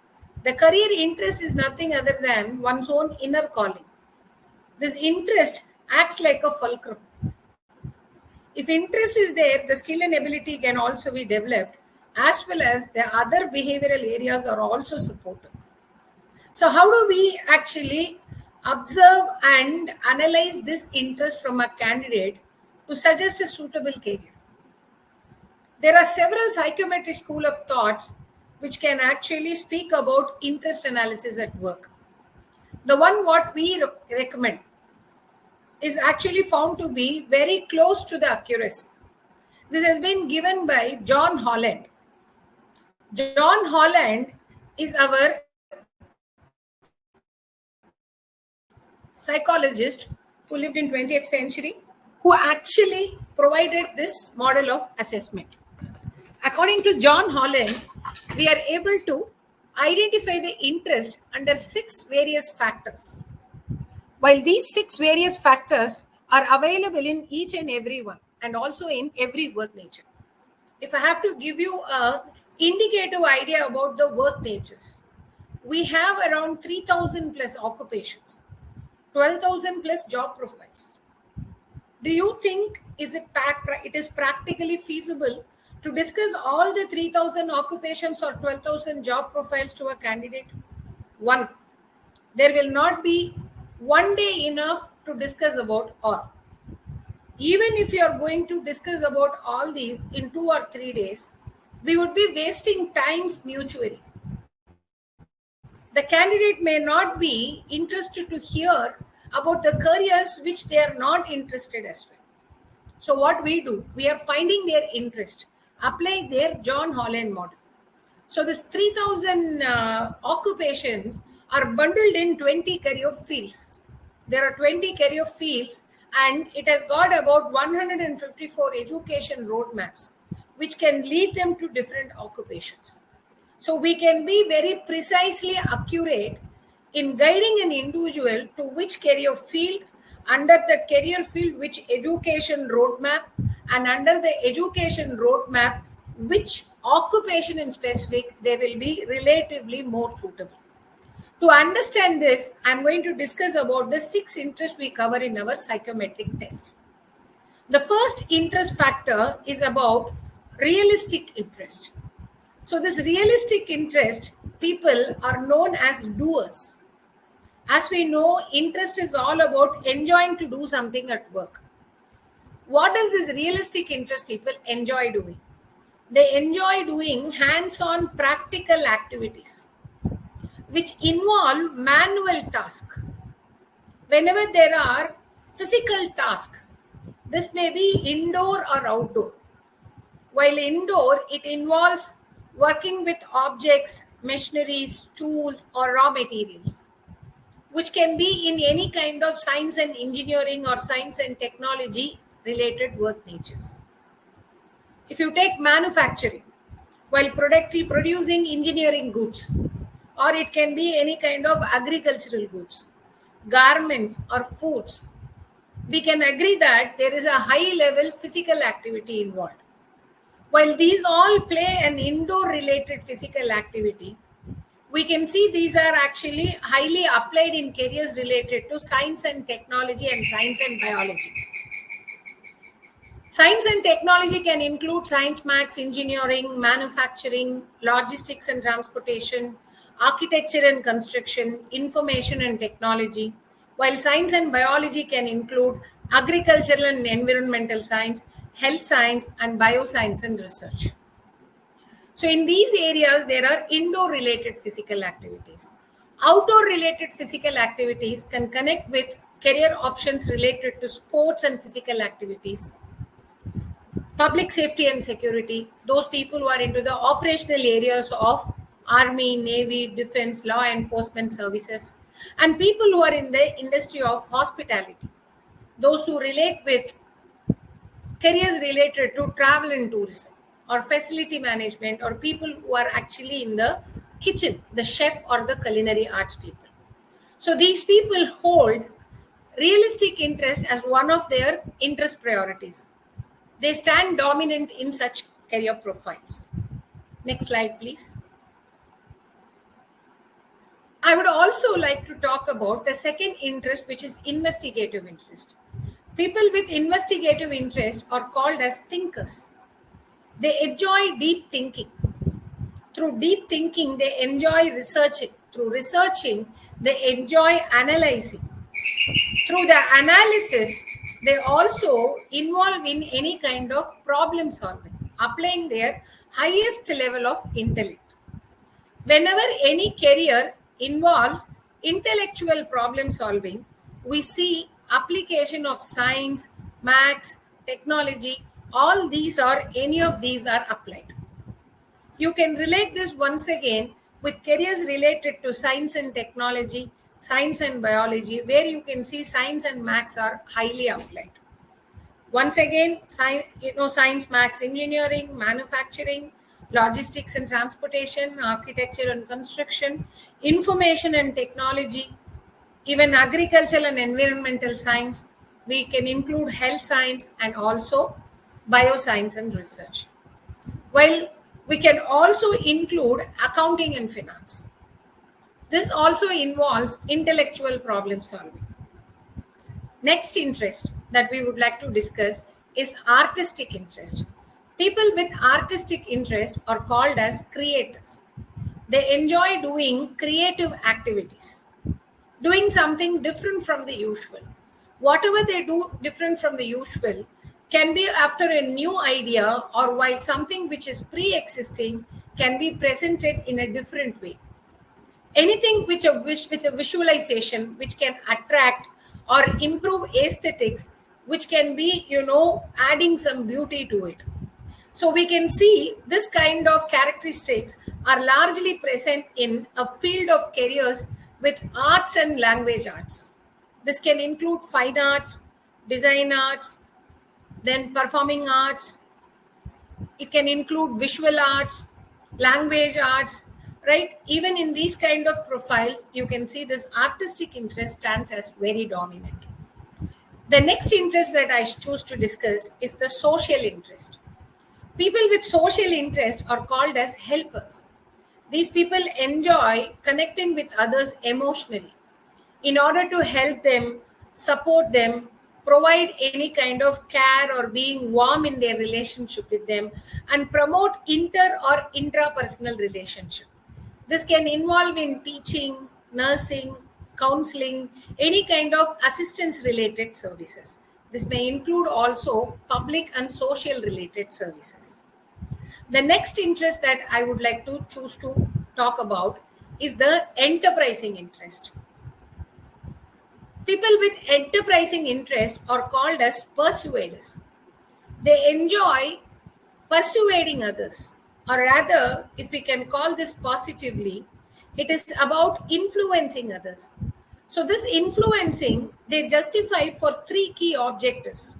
The career interest is nothing other than one's own inner calling. This interest acts like a fulcrum. If interest is there, the skill and ability can also be developed, as well as the other behavioral areas are also supported. So how do we actually observe and analyze this interest from a candidate to suggest a suitable career? There are several psychometric school of thoughts which can actually speak about interest analysis at work. The one what we recommend is actually found to be very close to the accuracy. This has been given by John Holland. John Holland is our psychologist who lived in 20th century, who actually provided this model of assessment. According to John Holland, we are able to identify the interest under 6 various factors. While these 6 various factors are available in each and every one, and also in every work nature. If I have to give you an indicative idea about the work natures, we have around 3,000 plus occupations, 12,000 plus job profiles. Do you think it is practically feasible to discuss all the 3,000 occupations or 12,000 job profiles to a candidate? One. There will not be one day enough to discuss about all. Even if you are going to discuss about all these in 2 or 3 days, we would be wasting times mutually. The candidate may not be interested to hear about the careers which they are not interested as well. So what we do, we are finding their interest, applying their John Holland model. So this 3,000 occupations are bundled in 20 career fields. There are 20 career fields, and it has got about 154 education roadmaps, which can lead them to different occupations. So we can be very precisely accurate in guiding an individual to which career field, under that career field, which education roadmap, and under the education roadmap, which occupation in specific they will be relatively more suitable. To understand this, I'm going to discuss about the 6 interests we cover in our psychometric test. The first interest factor is about realistic interest. So this realistic interest, people are known as doers. As we know, interest is all about enjoying to do something at work. What does this realistic interest people enjoy doing? They enjoy doing hands-on practical activities which involve manual tasks. Whenever there are physical tasks, this may be indoor or outdoor. While indoor, it involves working with objects, machineries, tools, or raw materials, which can be in any kind of science and engineering or science and technology related work natures. If you take manufacturing, while producing engineering goods, or it can be any kind of agricultural goods, garments, or foods, we can agree that there is a high level physical activity involved. While these all play an indoor related physical activity, we can see these are actually highly applied in careers related to science and technology and science and biology. Science and technology can include science, maths, engineering, manufacturing, logistics and transportation, architecture and construction, information and technology, while science and biology can include agricultural and environmental science, health science, and bioscience and research. So in these areas, there are indoor related physical activities. Outdoor related physical activities can connect with career options related to sports and physical activities, public safety and security, those people who are into the operational areas of Army, Navy, Defense, law enforcement services, and people who are in the industry of hospitality, those who relate with careers related to travel and tourism, or facility management, or people who are actually in the kitchen, the chef or the culinary arts people. So these people hold realistic interest as one of their interest priorities. They stand dominant in such career profiles. Next slide, please. I would also like to talk about the second interest, which is investigative interest. People with investigative interest are called as thinkers. They enjoy deep thinking. Through deep thinking, they enjoy researching. Through researching, they enjoy analyzing. Through the analysis, they also involve in any kind of problem solving, applying their highest level of intellect. Whenever any career involves intellectual problem solving, we see application of science, maths, technology, all these are, any of these are applied. You can relate this once again with careers related to science and technology, science and biology, where you can see science and maths are highly applied. Once again, science, maths, engineering, manufacturing, logistics and transportation, architecture and construction, information and technology, even agricultural and environmental science. We can include health science and also bioscience and research. While we can also include accounting and finance. This also involves intellectual problem solving. Next interest that we would like to discuss is artistic interest. People with artistic interest are called as creators. They enjoy doing creative activities, doing something different from the usual. Whatever they do different from the usual can be after a new idea, or while something which is pre-existing can be presented in a different way. Anything with a visualization which can attract or improve aesthetics, which can be, adding some beauty to it. So we can see this kind of characteristics are largely present in a field of careers with arts and language arts. This can include fine arts, design arts, then performing arts. It can include visual arts, language arts, right? Even in these kind of profiles, you can see this artistic interest stands as very dominant. The next interest that I choose to discuss is the social interest. People with social interest are called as helpers. These people enjoy connecting with others emotionally in order to help them, support them, provide any kind of care or being warm in their relationship with them, and promote inter or intrapersonal relationship. This can involve in teaching, nursing, counseling, any kind of assistance related services. This may include also public and social related services. The next interest that I would like to choose to talk about is the enterprising interest. People with enterprising interest are called as persuaders. They enjoy persuading others, or rather, if we can call this positively, it is about influencing others. So this influencing, they justify for three key objectives.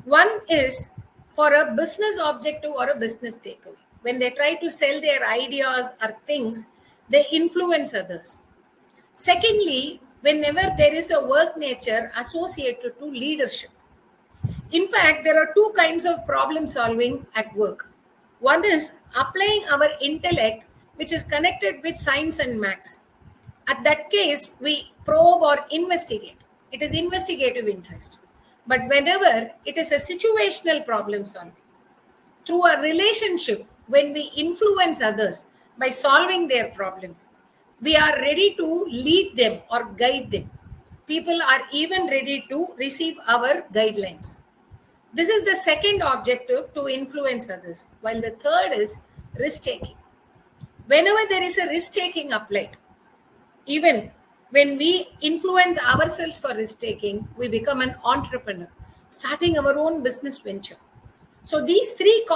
One is for a business objective or a business takeaway. When they try to sell their ideas or things, they influence others. Secondly, whenever there is a work nature associated to leadership. In fact, there are two kinds of problem solving at work. One is applying our intellect, which is connected with science and maths. At that case, we probe or investigate. It is investigative interest. But whenever it is a situational problem solving, through a relationship, when we influence others by solving their problems, we are ready to lead them or guide them. People are even ready to receive our guidelines. This is the second objective, to influence others, while the third is risk-taking. Whenever there is a risk-taking applied, even when we influence ourselves for risk-taking, we become an entrepreneur, starting our own business venture. So these three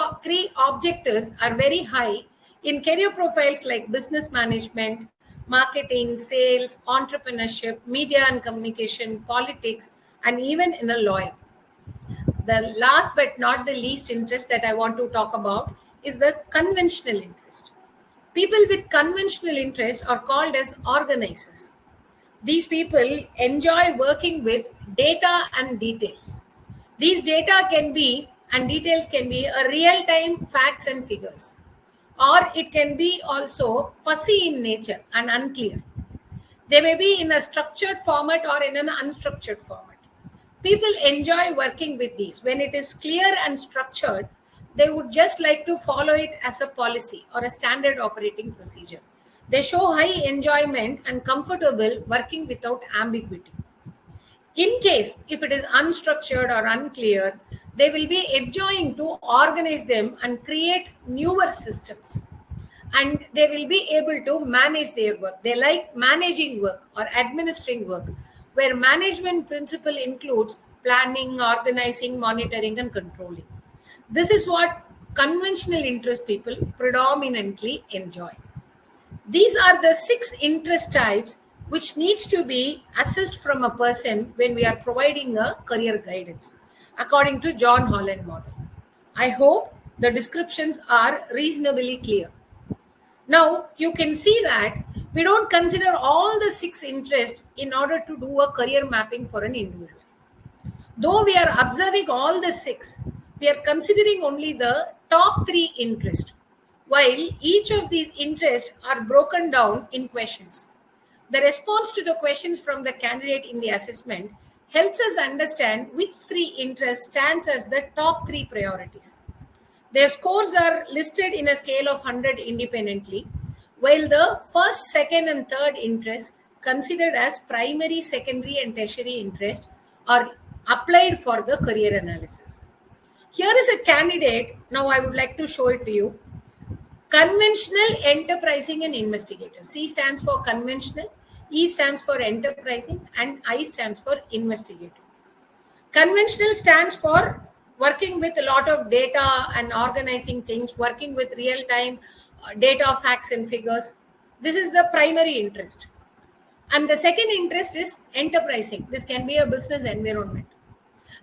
objectives are very high in career profiles like business management, marketing, sales, entrepreneurship, media and communication, politics, and even in a lawyer. The last but not the least interest that I want to talk about is the conventional interest. People with conventional interest are called as organizers. These people enjoy working with data and details. These data can be and details can be a real-time facts and figures, or it can be also fuzzy in nature and unclear. They may be in a structured format or in an unstructured format. People enjoy working with these. When it is clear and structured, they would just like to follow it as a policy or a standard operating procedure. They show high enjoyment and comfortable working without ambiguity. In case if it is unstructured or unclear, they will be enjoying to organize them and create newer systems. And they will be able to manage their work. They like managing work or administering work, where management principle includes planning, organizing, monitoring, and controlling. This is what conventional interest people predominantly enjoy. These are the 6 interest types which needs to be assessed from a person when we are providing a career guidance, according to John Holland model. I hope the descriptions are reasonably clear. Now, you can see that we don't consider all the 6 interests in order to do a career mapping for an individual. Though we are observing all the 6, we are considering only the top 3 interests, while each of these interests are broken down in questions. The response to the questions from the candidate in the assessment helps us understand which 3 interests stands as the top 3 priorities. Their scores are listed in a scale of 100 independently, while the first, second, and third interests considered as primary, secondary, and tertiary interest are applied for the career analysis. Here is a candidate. Now I would like to show it to you. Conventional, enterprising, and investigative. C stands for conventional, E stands for enterprising, and I stands for investigative. Conventional stands for working with a lot of data and organizing things, working with real-time data, facts, and figures. This is the primary interest. And the second interest is enterprising. This can be a business environment.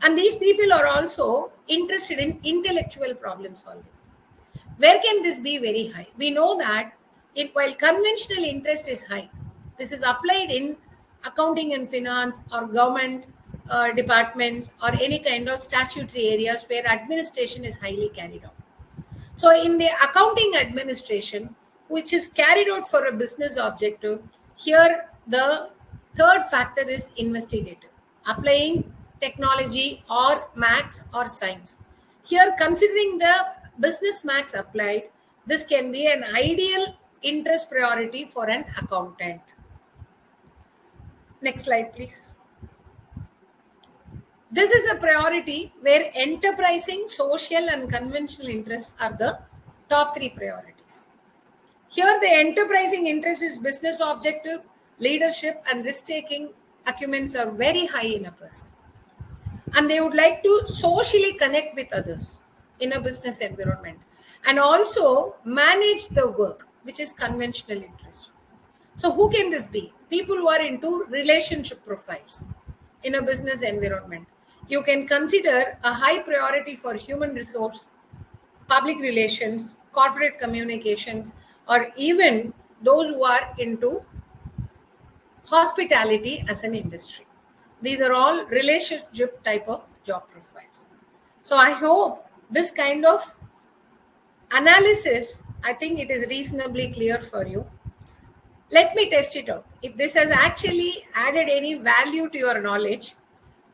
And these people are also interested in intellectual problem solving. Where can this be very high? We know that while conventional interest is high. This is applied in accounting and finance or government departments or any kind of statutory areas where administration is highly carried out. So in the accounting administration, which is carried out for a business objective, here the third factor is investigative, applying technology or maths or science. Here, considering the business maths applied, this can be an ideal interest priority for an accountant. Next slide, please. This is a priority where enterprising, social, and conventional interests are the top three priorities. Here, the enterprising interest is business objective, leadership, and risk-taking acumen are very high in a person. And they would like to socially connect with others in a business environment and also manage the work, which is conventional interest. So who can this be? People who are into relationship profiles in a business environment. You can consider a high priority for human resource, public relations, corporate communications, or even those who are into hospitality as an industry. These are all relationship type of job profiles. So I hope this kind of analysis, I think it is reasonably clear for you. Let me test it out. If this has actually added any value to your knowledge,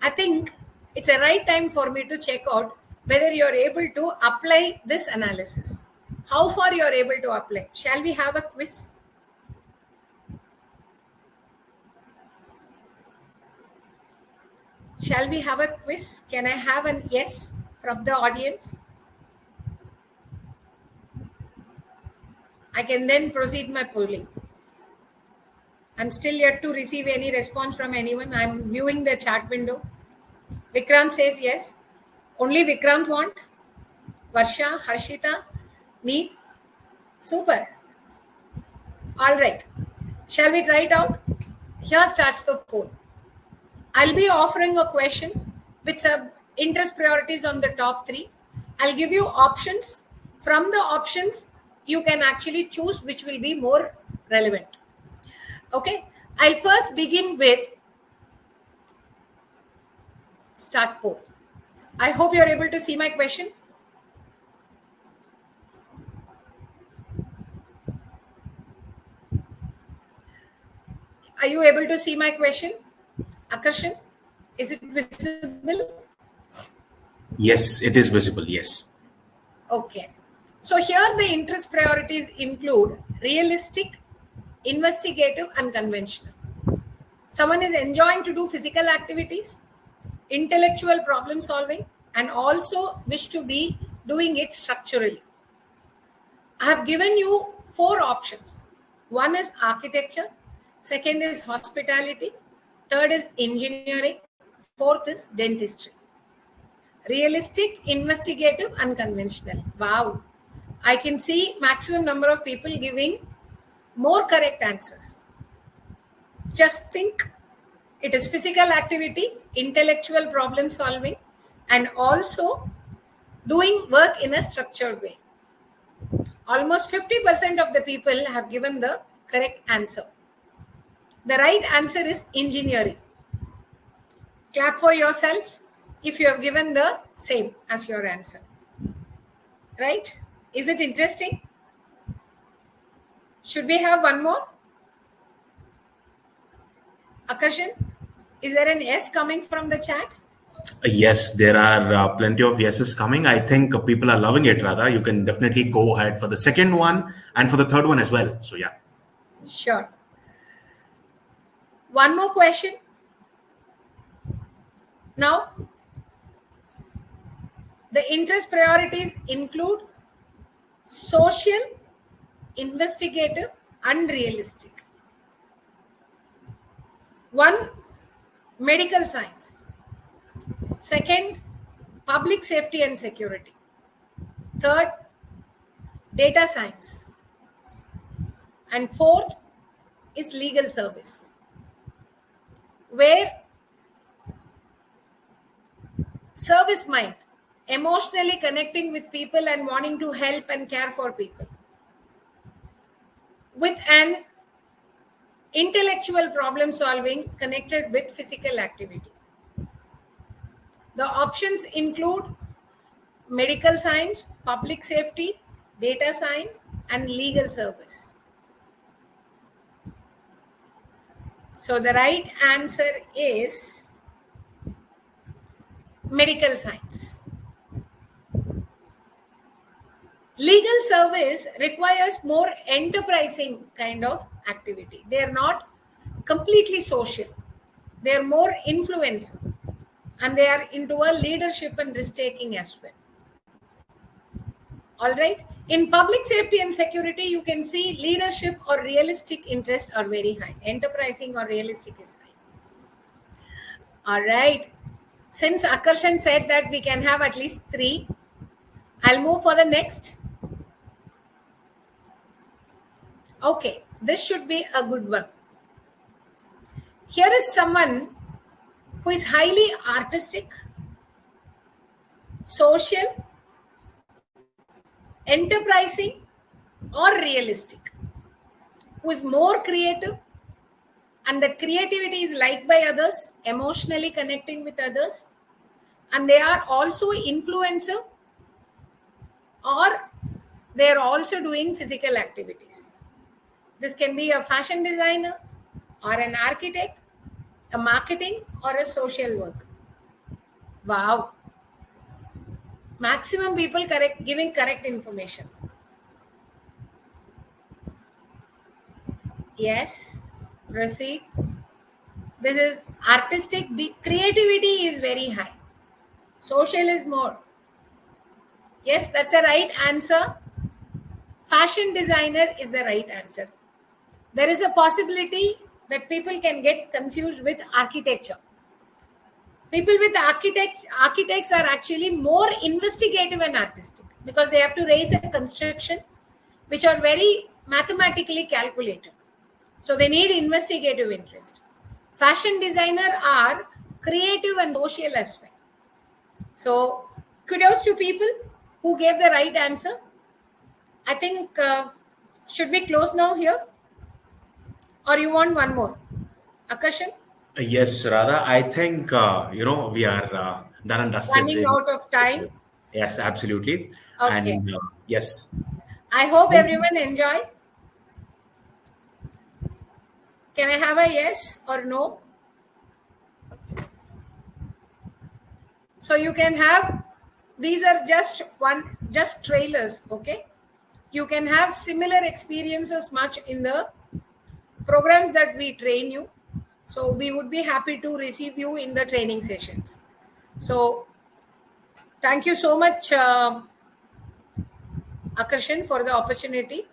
I think it's a right time for me to check out whether you're able to apply this analysis. How far you're able to apply. Shall we have a quiz? Shall we have a quiz? Can I have an yes from the audience? I can then proceed my polling. I'm still yet to receive any response from anyone. I'm viewing the chat window. Vikrant says yes. Only Vikrant want? Varsha, Harshita, Neet? Super. All right. Shall we try it out? Here starts the poll. I'll be offering a question with some interest priorities on the top three. I'll give you options. From the options, you can actually choose which will be more relevant. Okay. I'll first begin with start poll. I hope you're able to see my question. Are you able to see my question? Akarshan, is it visible? Yes, it is visible. Yes. Okay. So here the interest priorities include realistic, investigative, and conventional. Someone is enjoying to do physical activities, intellectual problem solving, and also wish to be doing it structurally. I have given you 4 options. One is architecture, second is hospitality, third is engineering, fourth is dentistry. Realistic, investigative, and conventional. Wow. I can see maximum number of people giving more correct answers. Just think, it is physical activity, intellectual problem solving, and also doing work in a structured way. Almost 50% of the people have given the correct answer. The right answer is engineering. Clap for yourselves if you have given the same as your answer. Right? Is it interesting? Should we have one more? Akarshan, is there an yes coming from the chat? Yes, there are plenty of yeses coming. I think people are loving it, Radha. You can definitely go ahead for the second one and for the third one as well. So, yeah. Sure. One more question. Now, the interest priorities include social, investigative, and realistic. 1, medical science. Second, public safety and security. Third, data science. And fourth is legal service, where service mind, emotionally connecting with people and wanting to help and care for people. with an intellectual problem solving connected with physical activity. The options include medical science, public safety, data science, and legal service. So the right answer is medical science. Legal service requires more enterprising kind of activity. They are not completely social. They are more influential, and they are into a leadership and risk taking as well. All right. In public safety and security, you can see leadership or realistic interest are very high. Enterprising or realistic is high. All right. Since Akarshan said that we can have at least 3, I'll move for the next. Okay, this should be a good one. Here is someone who is highly artistic, social, enterprising, or realistic, who is more creative, and that creativity is liked by others, emotionally connecting with others, and they are also influencer, or they are also doing physical activities. This can be a fashion designer or an architect, a marketing, or a social worker. Wow. Maximum people giving correct information. Yes, proceed. This is artistic. Creativity is very high. Social is more. Yes, that's the right answer. Fashion designer is the right answer. There is a possibility that people can get confused with architecture. People with architects are actually more investigative and artistic because they have to raise a construction which are very mathematically calculated. So they need investigative interest. Fashion designer are creative and social as well. So kudos to people who gave the right answer. I think, should we close now here? Or you want one more? Akarshan? Yes, Radha, I think, we are done and dusted. Running out of time. Yes, absolutely. Okay. And yes. I hope everyone enjoyed. Can I have a yes or no? So you can have, these are just trailers, okay? You can have similar experiences much in the programs that we train you. So we would be happy to receive you in the training sessions. So thank you so much, Akarshan, for the opportunity.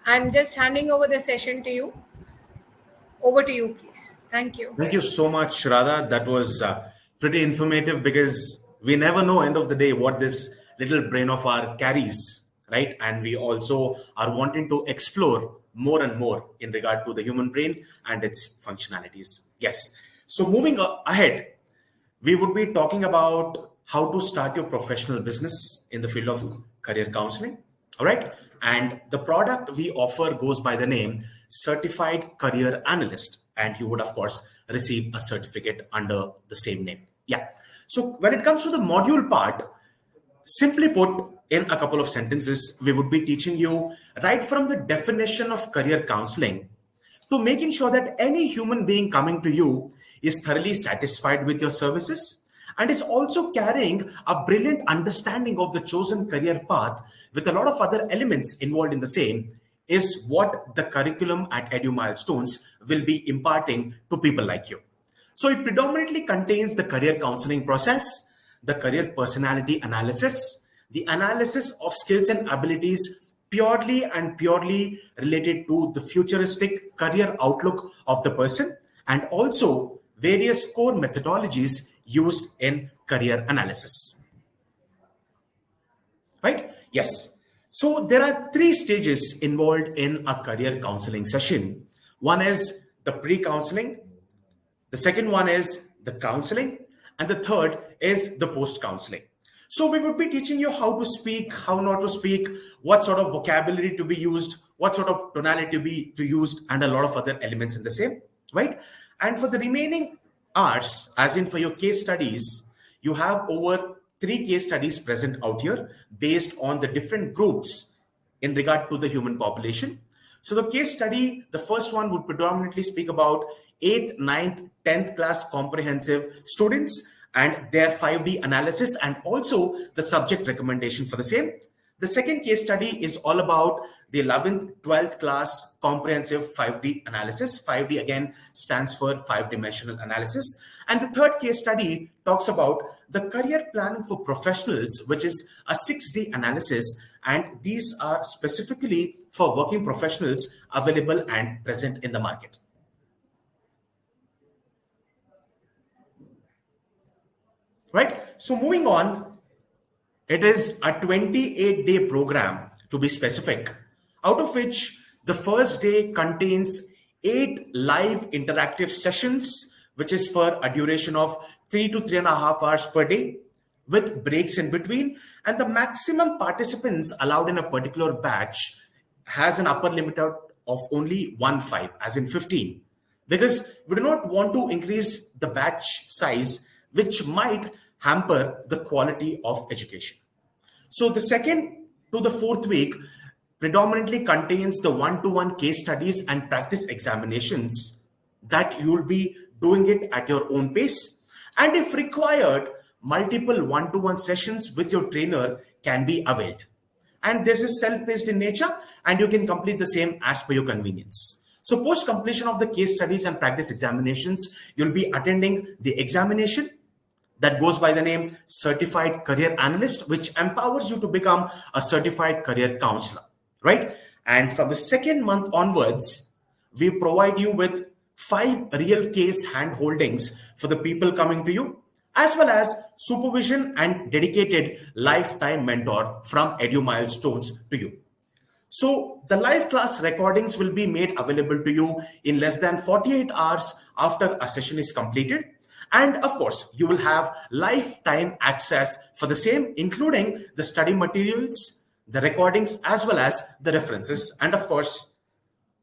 I'm just handing over the session to you. Over to you, please. Thank you. Thank you so much, Radha. That was pretty informative because we never know, end of the day, what this little brain of ours carries, right? And we also are wanting to explore more and more in regard to the human brain and its functionalities. Yes. So moving ahead, we would be talking about how to start your professional business in the field of career counseling. All right. And the product we offer goes by the name Certified Career Analyst. And you would, of course, receive a certificate under the same name. Yeah. So when it comes to the module part, simply put, in a couple of sentences, we would be teaching you right from the definition of career counseling to making sure that any human being coming to you is thoroughly satisfied with your services and is also carrying a brilliant understanding of the chosen career path with a lot of other elements involved in the same is what the curriculum at Edu Milestones will be imparting to people like you. So it predominantly contains the career counseling process, the career personality analysis, the analysis of skills and abilities purely related to the futuristic career outlook of the person, and also various core methodologies used in career analysis. Right? Yes. So there are 3 stages involved in a career counseling session. One is the pre-counseling. The second one is the counseling. And the third is the post-counseling. So we would be teaching you how to speak, how not to speak, what sort of vocabulary to be used, what sort of tonality to use, and a lot of other elements in the same, right? And for the remaining hours, as in for your case studies, you have over 3 case studies present out here based on the different groups in regard to the human population. So the case study, the first one would predominantly speak about 8th, 9th, 10th class comprehensive students and their 5D analysis, and also the subject recommendation for the same. The second case study is all about the 11th, 12th class comprehensive 5D analysis. 5D again stands for 5-dimensional analysis. And the third case study talks about the career planning for professionals, which is a 6D analysis. And these are specifically for working professionals available and present in the market. Right? So moving on, it is a 28-day program, to be specific, out of which the first day contains 8 live interactive sessions, which is for a duration of 3 to 3.5 hours per day, with breaks in between. And the maximum participants allowed in a particular batch has an upper limit of only 15, as in 15, because we do not want to increase the batch size, which might hamper the quality of education. So the second to the fourth week predominantly contains the one-to-one case studies and practice examinations that you'll be doing it at your own pace. And if required, multiple one-to-one sessions with your trainer can be availed. And this is self-paced in nature, and you can complete the same as per your convenience. So post completion of the case studies and practice examinations, you'll be attending the examination that goes by the name Certified Career Analyst, which empowers you to become a certified career counselor, right? And from the second month onwards, we provide you with 5 real case hand holdings for the people coming to you, as well as supervision and dedicated lifetime mentor from Edu Milestones to you. So the live class recordings will be made available to you in less than 48 hours after a session is completed. And of course, you will have lifetime access for the same, including the study materials, the recordings, as well as the references. And of course,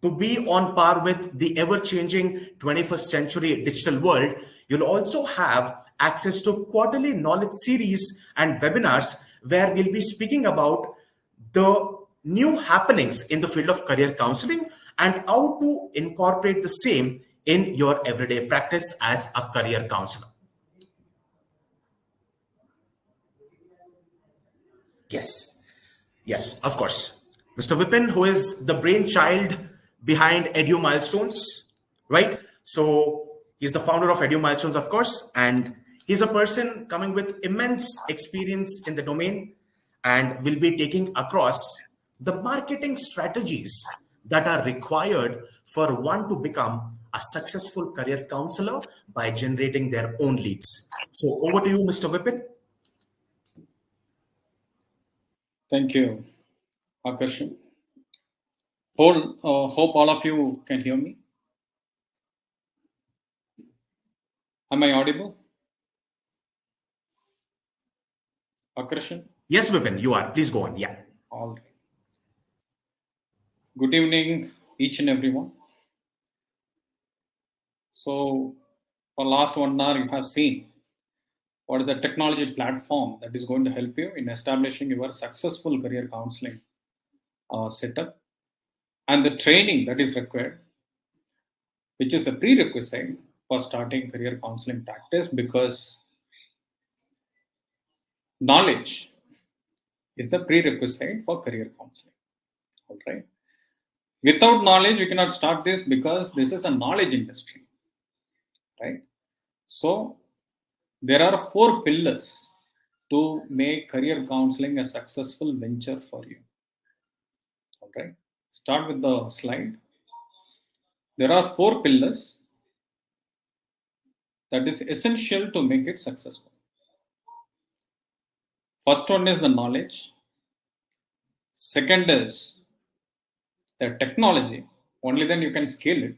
to be on par with the ever-changing 21st century digital world, you'll also have access to quarterly knowledge series and webinars where we'll be speaking about the new happenings in the field of career counseling and how to incorporate the same in your everyday practice as a career counselor. Yes, of course. Mr. Vipin, who is the brainchild behind Edu Milestones, right? So he's the founder of Edu Milestones, of course, and he's a person coming with immense experience in the domain and will be taking across the marketing strategies that are required for one to become a successful career counselor by generating their own leads. So over to you, Mr. Vipin. Thank you, Akarshan. Hope all of you can hear me. Am I audible? Akarshan? Yes, Vipin, you are. Please go on. Yeah. All right. Good evening, each and everyone. So, for last 1 hour, you have seen what is the technology platform that is going to help you in establishing your successful career counseling setup, and the training that is required, which is a prerequisite for starting career counseling practice, because knowledge is the prerequisite for career counseling. All right. Without knowledge, you cannot start this because this is a knowledge industry, right? So there are 4 pillars to make career counseling a successful venture for you. All right. Start with the slide. There are 4 pillars that is essential to make it successful. First one is the knowledge. Second is the technology. Only then you can scale it,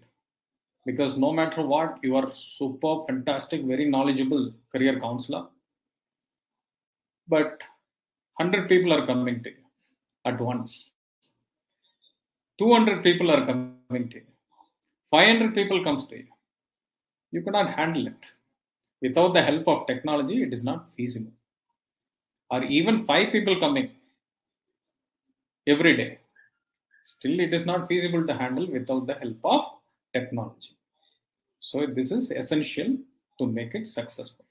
because no matter what, you are super fantastic, very knowledgeable career counselor, but 100 people are coming to you at once. 200 people are coming to you. 500 people comes to you. You cannot handle it. Without the help of technology, it is not feasible. Or even 5 people coming every day. Still, it is not feasible to handle without the help of technology. So this is essential to make it successful.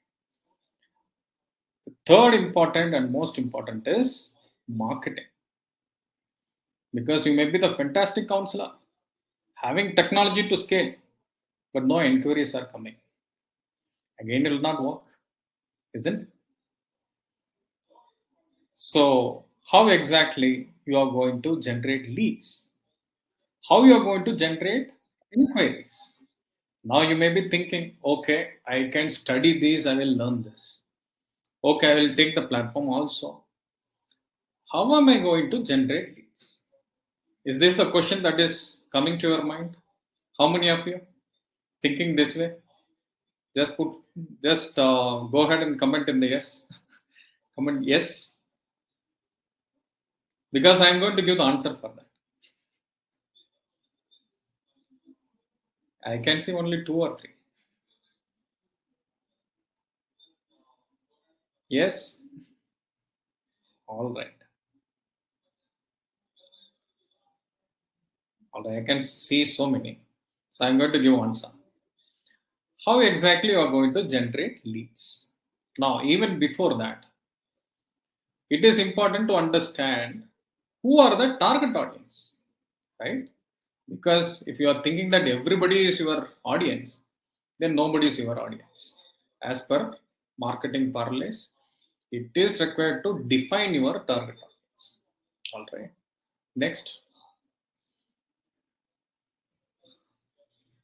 The third important and most important is marketing. Because you may be the fantastic counselor, having technology to scale, but no inquiries are coming. Again, it will not work, isn't it? So, how exactly you are going to generate leads? How you are going to generate inquiries? Now you may be thinking, okay, I can study these, I will learn this. Okay, I will take the platform also. How am I going to generate leads? Is this the question that is coming to your mind? How many of you thinking this way? Just go ahead and comment in the yes. Comment yes, because I am going to give the answer for that. I can see only 2 or 3. Yes. All right. All right. I can see so many. So I'm going to give answer. How exactly you are going to generate leads? Now, even before that, it is important to understand who are the target audience, right? Because if you are thinking that everybody is your audience, then nobody is your audience. As per marketing parlance, it is required to define your target audience. All right. Next.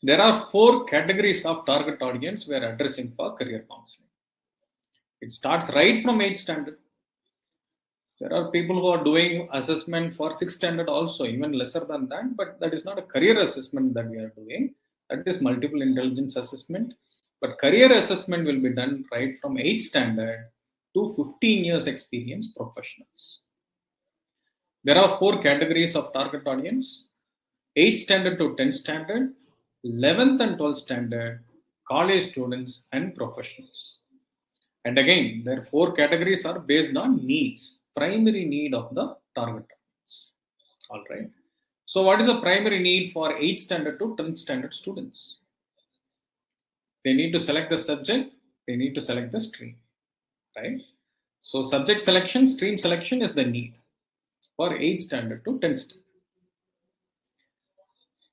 There are 4 categories of target audience we are addressing for career counseling. It starts right from 8th standard. There are people who are doing assessment for 6th standard also, even lesser than that, but that is not a career assessment that we are doing. That is multiple intelligence assessment. But career assessment will be done right from 8th standard to 15 years experience professionals. There are 4 categories of target audience: 8th standard to 10th standard, 11th and 12th standard, college students and professionals. And again, their 4 categories are based on needs, primary need of the target audience. All right. So what is the primary need for 8th standard to 10th standard students? They need to select the subject, they need to select the stream, right? So subject selection, stream selection is the need for 8th standard to 10th standard.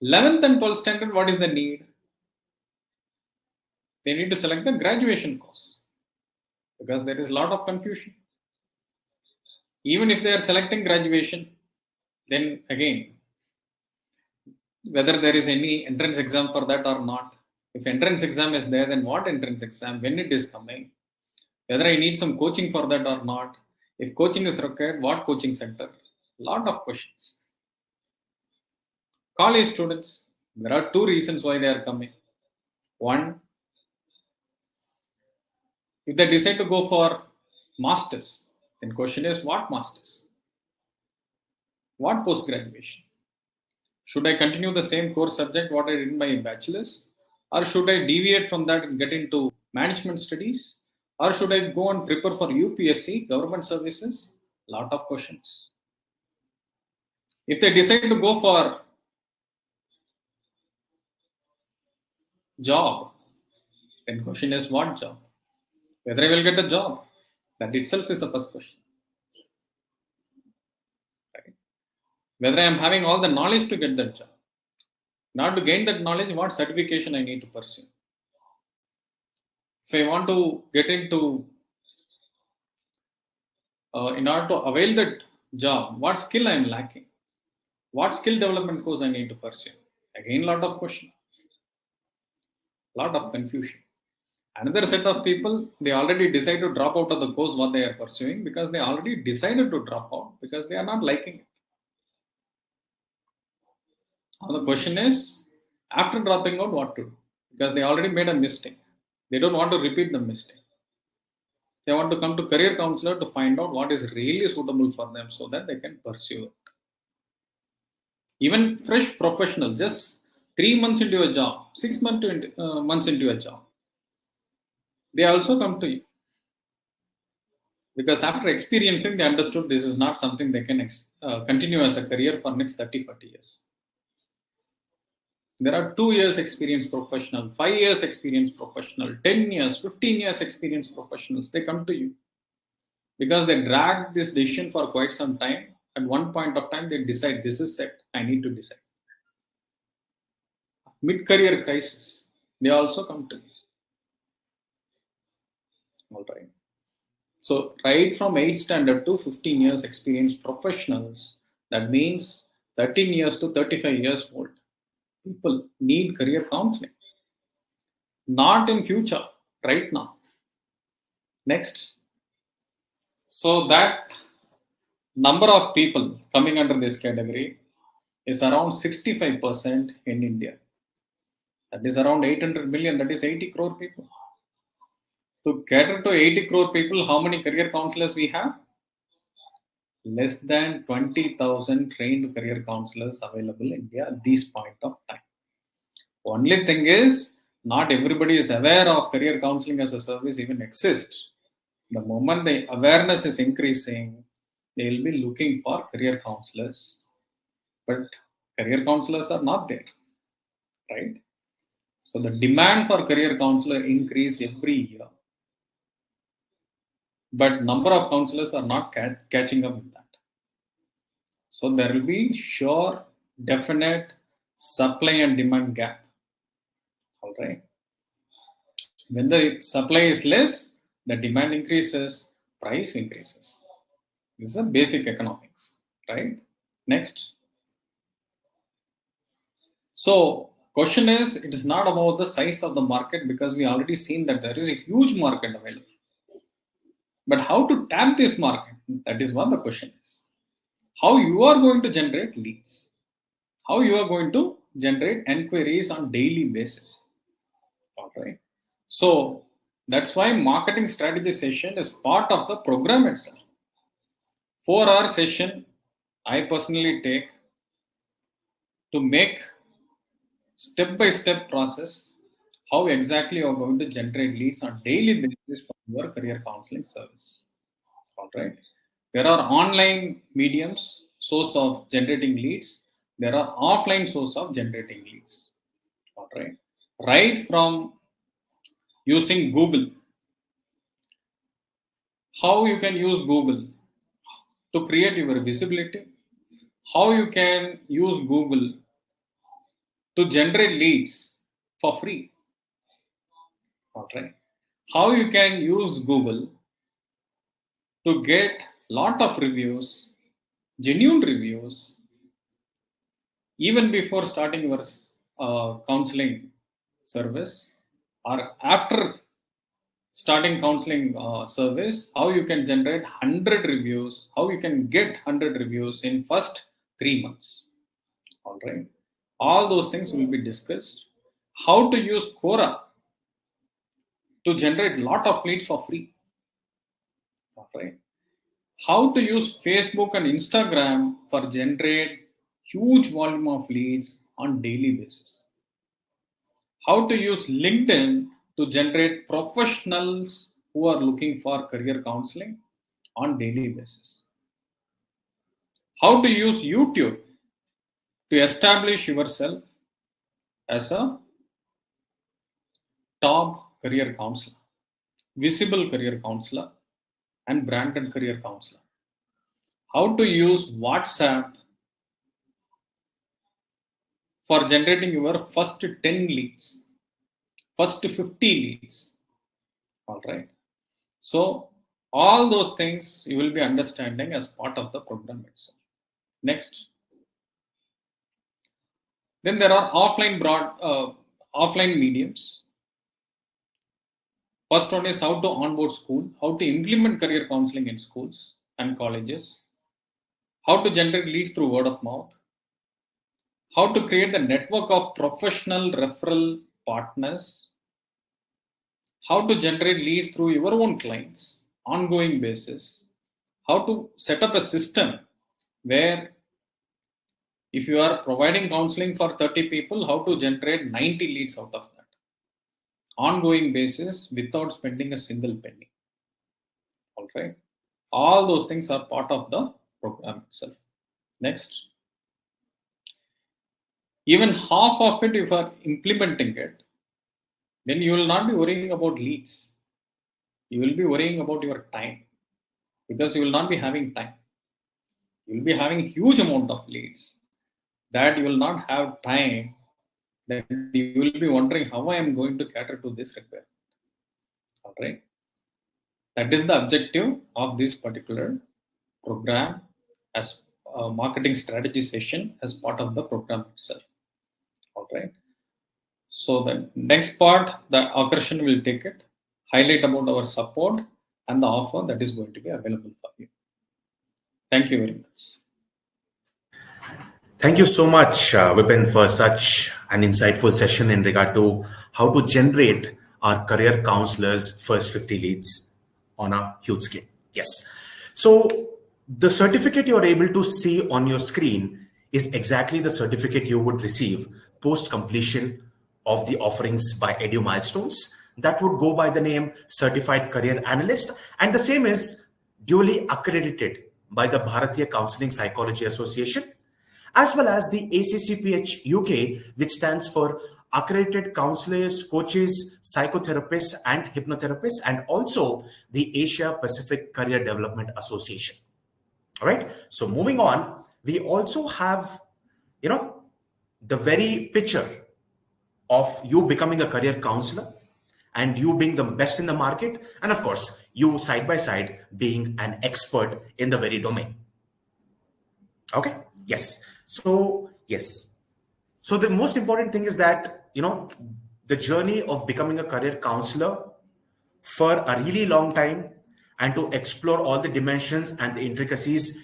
11th and 12th standard, what is the need? They need to select the graduation course, because there is a lot of confusion. Even if they are selecting graduation, then again, whether there is any entrance exam for that or not. If entrance exam is there, then what entrance exam, when it is coming, whether I need some coaching for that or not. If coaching is required, what coaching center? Lot of questions. College students, there are 2 reasons why they are coming. One, if they decide to go for masters, then question is what masters? What post graduation? Should I continue the same core subject what I did in my bachelor's, or should I deviate from that and get into management studies, or should I go and prepare for UPSC, government services? Lot of questions. If they decide to go for job, then question is what job? Whether I will get a job, that itself is the first question. Right? Whether I am having all the knowledge to get that job. Now to gain that knowledge, what certification I need to pursue. If I want to get into, in order to avail that job, what skill I am lacking? What skill development course I need to pursue? Again, lot of question. Lot of confusion. Another set of people, they already decide to drop out of the course what they are pursuing, because they already decided to drop out because they are not liking it. Now the question is, after dropping out, what to do? Because they already made a mistake. They don't want to repeat the mistake. They want to come to career counselor to find out what is really suitable for them so that they can pursue it. Even fresh professional, just 3 months into a job, 6 months into a job, they also come to you. Because after experiencing, they understood this is not something they can continue as a career for next 30, 40 years. There are 2 years experience professional, 5 years experience professional, 10 years, 15 years experience professionals. They come to you because they drag this decision for quite some time. At one point of time, they decide this is set. I need to decide. Mid-career crisis, they also come to you. All right. So right from 8th standard to 15 years experience professionals, that means 13 years to 35 years old. People need career counseling. Not in future, right now. Next. So that number of people coming under this category is around 65% in India. That is around 800 million, that is 80 crore people. To cater to 80 crore people, how many career counselors we have? Less than 20,000 trained career counselors available in India at this point of time. Only thing is, not everybody is aware of career counseling as a service even exists. The moment the awareness is increasing, they will be looking for career counselors. But career counselors are not there, right? So the demand for career counselor increase every year. But number of counselors are not catching up with that. So there will be sure, definite supply and demand gap. All right. When the supply is less, the demand increases, price increases. This is a basic economics, right? Next. So question is, it is not about the size of the market because we already seen that there is a huge market available. But how to tap this market? That is what the question is. How you are going to generate leads? How you are going to generate enquiries on daily basis? All right. So that's why marketing strategy session is part of the program itself. 4-hour session I personally take to make step-by-step process how exactly you are going to generate leads on daily basis for your career counseling service. All right. There are online mediums, source of generating leads. There are offline source of generating leads. All right. Right from using Google. How you can use Google to create your visibility. How you can use Google to generate leads for free. All right. How you can use Google to get lot of reviews, genuine reviews, even before starting your counseling service or after starting counseling service, how you can generate 100 reviews, how you can get 100 reviews in first 3 months. All right. All those things will be discussed. How to use Quora to generate lot of leads for free. All right. How to use Facebook and Instagram for generate huge volume of leads on daily basis. How to use LinkedIn to generate professionals who are looking for career counseling on daily basis. How to use YouTube to establish yourself as a top career counselor, visible career counselor, and branded career counselor. How to use WhatsApp for generating your first 10 leads, first 50 leads. All right. So all those things you will be understanding as part of the program itself. Next. Then there are offline mediums. First one is how to onboard school, how to implement career counseling in schools and colleges, how to generate leads through word of mouth, how to create the network of professional referral partners, how to generate leads through your own clients, ongoing basis, how to set up a system where If you are providing counseling for 30 people, how to generate 90 leads out of that? Ongoing basis without spending a single penny. All right. All those things are part of the program itself. Next. Even half of it, if you are implementing it, then you will not be worrying about leads. You will be worrying about your time, because you will not be having time. You will be having huge amount of leads that you will not have time. Then you will be wondering how I am going to cater to this requirement. All right. That is the objective of this particular program as a marketing strategy session as part of the program itself. All right. So the next part, the Akarshan will take it, highlight about our support and the offer that is going to be available for you. Thank you very much. Thank you so much, Vipin, for such an insightful session in regard to how to generate our career counselors' first 50 leads on a huge scale. Yes. So the certificate you're able to see on your screen is exactly the certificate you would receive post completion of the offerings by Edu Milestones. That would go by the name Certified Career Analyst, and the same is duly accredited by the Bharatiya Counseling Psychology Association, as well as the ACCPH UK, which stands for Accredited Counselors, Coaches, Psychotherapists, and Hypnotherapists, and also the Asia Pacific Career Development Association. All right. So moving on, we also have, the very picture of you becoming a career counselor and you being the best in the market, and of course, you side by side being an expert in the very domain. Okay. Yes. So, yes. So the most important thing is that, the journey of becoming a career counselor for a really long time and to explore all the dimensions and the intricacies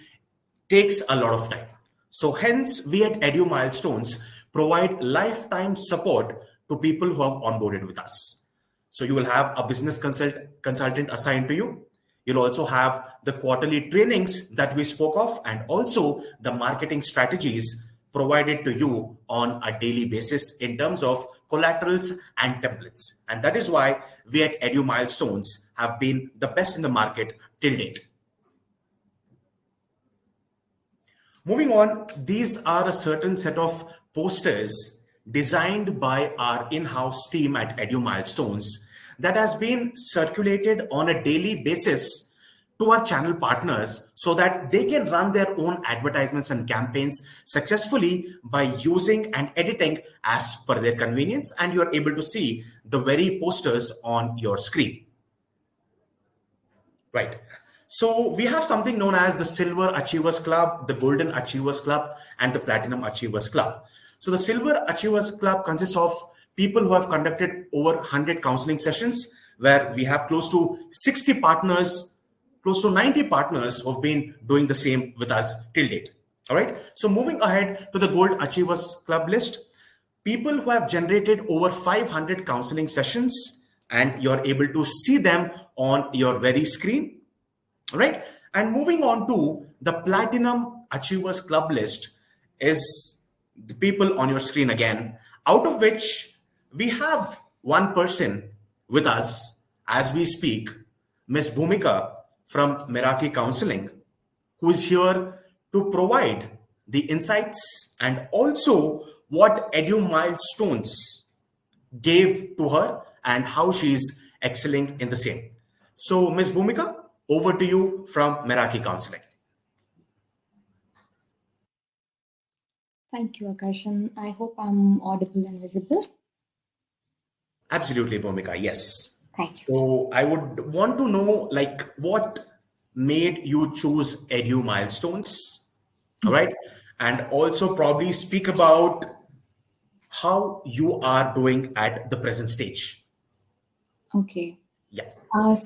takes a lot of time. So hence, we at Edu Milestones provide lifetime support to people who have onboarded with us. So you will have a business consultant assigned to you. You'll also have the quarterly trainings that we spoke of, and also the marketing strategies provided to you on a daily basis in terms of collaterals and templates. And that is why we at Edu Milestones have been the best in the market till date. Moving on, these are a certain set of posters designed by our in-house team at Edu Milestones that has been circulated on a daily basis to our channel partners so that they can run their own advertisements and campaigns successfully by using and editing as per their convenience. And you're able to see the very posters on your screen. Right. So we have something known as the Silver Achievers Club, the Golden Achievers Club, and the Platinum Achievers Club. So the Silver Achievers Club consists of people who have conducted over 100 counseling sessions, where we have close to 60 partners, close to 90 partners who have been doing the same with us till date. All right. So moving ahead to the Gold Achievers Club list, people who have generated over 500 counseling sessions, and you're able to see them on your very screen. All right. And moving on to the Platinum Achievers Club list is the people on your screen again, out of which we have one person with us as we speak, Ms. Bhumika from Meraki Counseling, who is here to provide the insights and also what Edu Milestones gave to her and how she's excelling in the same. So, Ms. Bhumika, over to you from Meraki Counseling. Thank you, Akarshan. I hope I'm audible and visible. Absolutely, Bhumika. Yes. Thank you. So I would want to know, what made you choose Edu Milestones? All right. And also probably speak about how you are doing at the present stage. Okay. Yeah.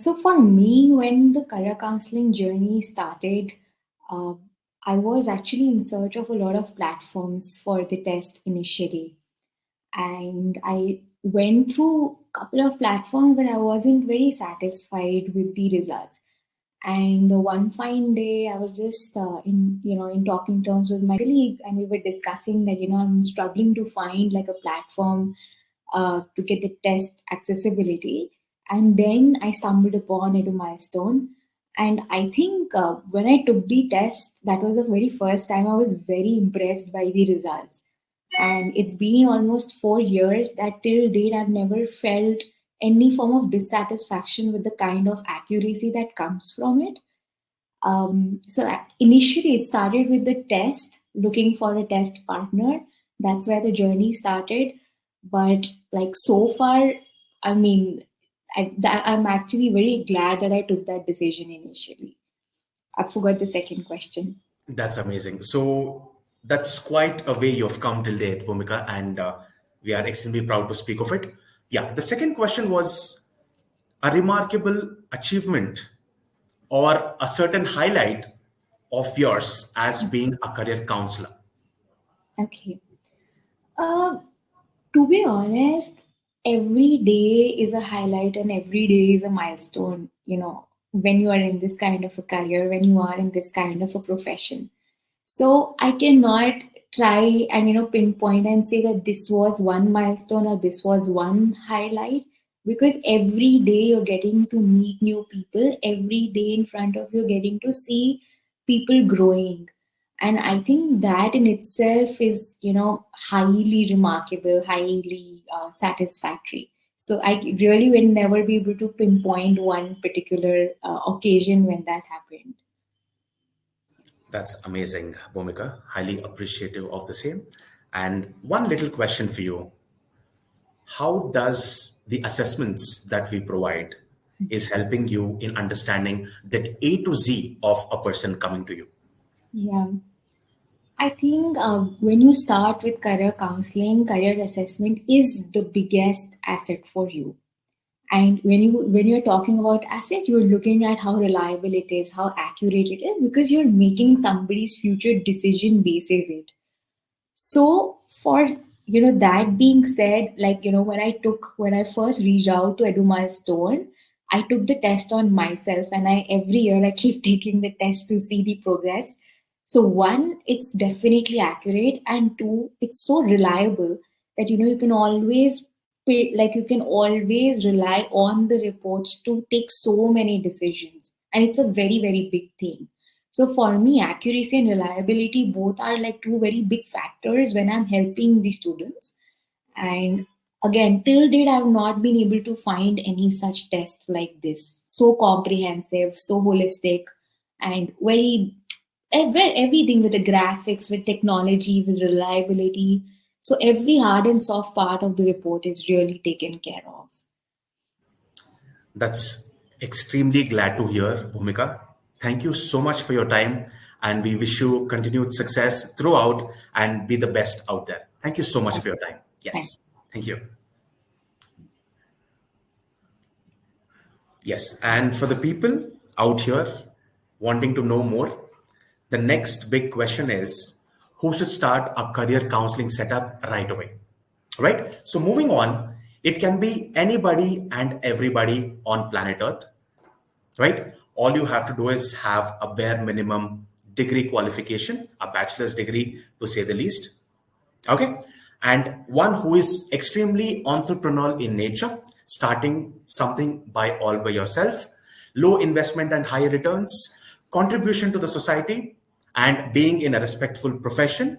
So for me, when the career counseling journey started, I was actually in search of a lot of platforms for the test initially. And I went through a couple of platforms, but I wasn't very satisfied with the results. And one fine day, I was just in talking terms with my colleague, and we were discussing that I'm struggling to find like a platform to get the test accessibility. And then I stumbled upon Edu Milestone, and I think when I took the test, that was the very first time I was very impressed by the results. And it's been almost 4 years that till date I've never felt any form of dissatisfaction with the kind of accuracy that comes from it. Initially, it started with the test, looking for a test partner. That's where the journey started. But like so far, I mean, I'm actually very glad that I took that decision initially. I forgot the second question. That's amazing. So that's quite a way you've come till date, Bhumika, and we are extremely proud to speak of it. Yeah, the second question was a remarkable achievement or a certain highlight of yours as being a career counselor. Okay. To be honest, every day is a highlight and every day is a milestone, when you are in this kind of a career, when you are in this kind of a profession. So I cannot try and pinpoint and say that this was one milestone or this was one highlight, because every day you're getting to meet new people, every day in front of you getting to see people growing. And I think that in itself is highly remarkable, highly satisfactory. So I really will never be able to pinpoint one particular occasion when that happened. That's amazing, Bhumika. Highly appreciative of the same. And one little question for you. How does the assessments that we provide is helping you in understanding that A to Z of a person coming to you? Yeah. I think when you start with career counseling, career assessment is the biggest asset for you. And when you're talking about asset, you're looking at how reliable it is, how accurate it is, because you're making somebody's future decision basis it. So for that being said, like when I first reached out to Edu Milestone, I took the test on myself, and every year I keep taking the test to see the progress. So one, it's definitely accurate, and two, it's so reliable that you can always you can always rely on the reports to take so many decisions, and it's a very, very big thing. So for me, accuracy and reliability both are like two very big factors when I'm helping the students. And again, till date, I've not been able to find any such test like this. So comprehensive, so holistic, and everything with the graphics, with technology, with reliability. So every hard and soft part of the report is really taken care of. That's extremely glad to hear, Bhumika. Thank you so much for your time, and we wish you continued success throughout and be the best out there. Thank you so much for your time. Yes. Thank you. Yes. And for the people out here wanting to know more, the next big question is who should start a career counseling setup right away? Right? So moving on, it can be anybody and everybody on planet Earth, right? All you have to do is have a bare minimum degree qualification, a bachelor's degree to say the least. Okay. And one who is extremely entrepreneurial in nature, starting something all by yourself, low investment and high returns, contribution to the society, and being in a respectful profession.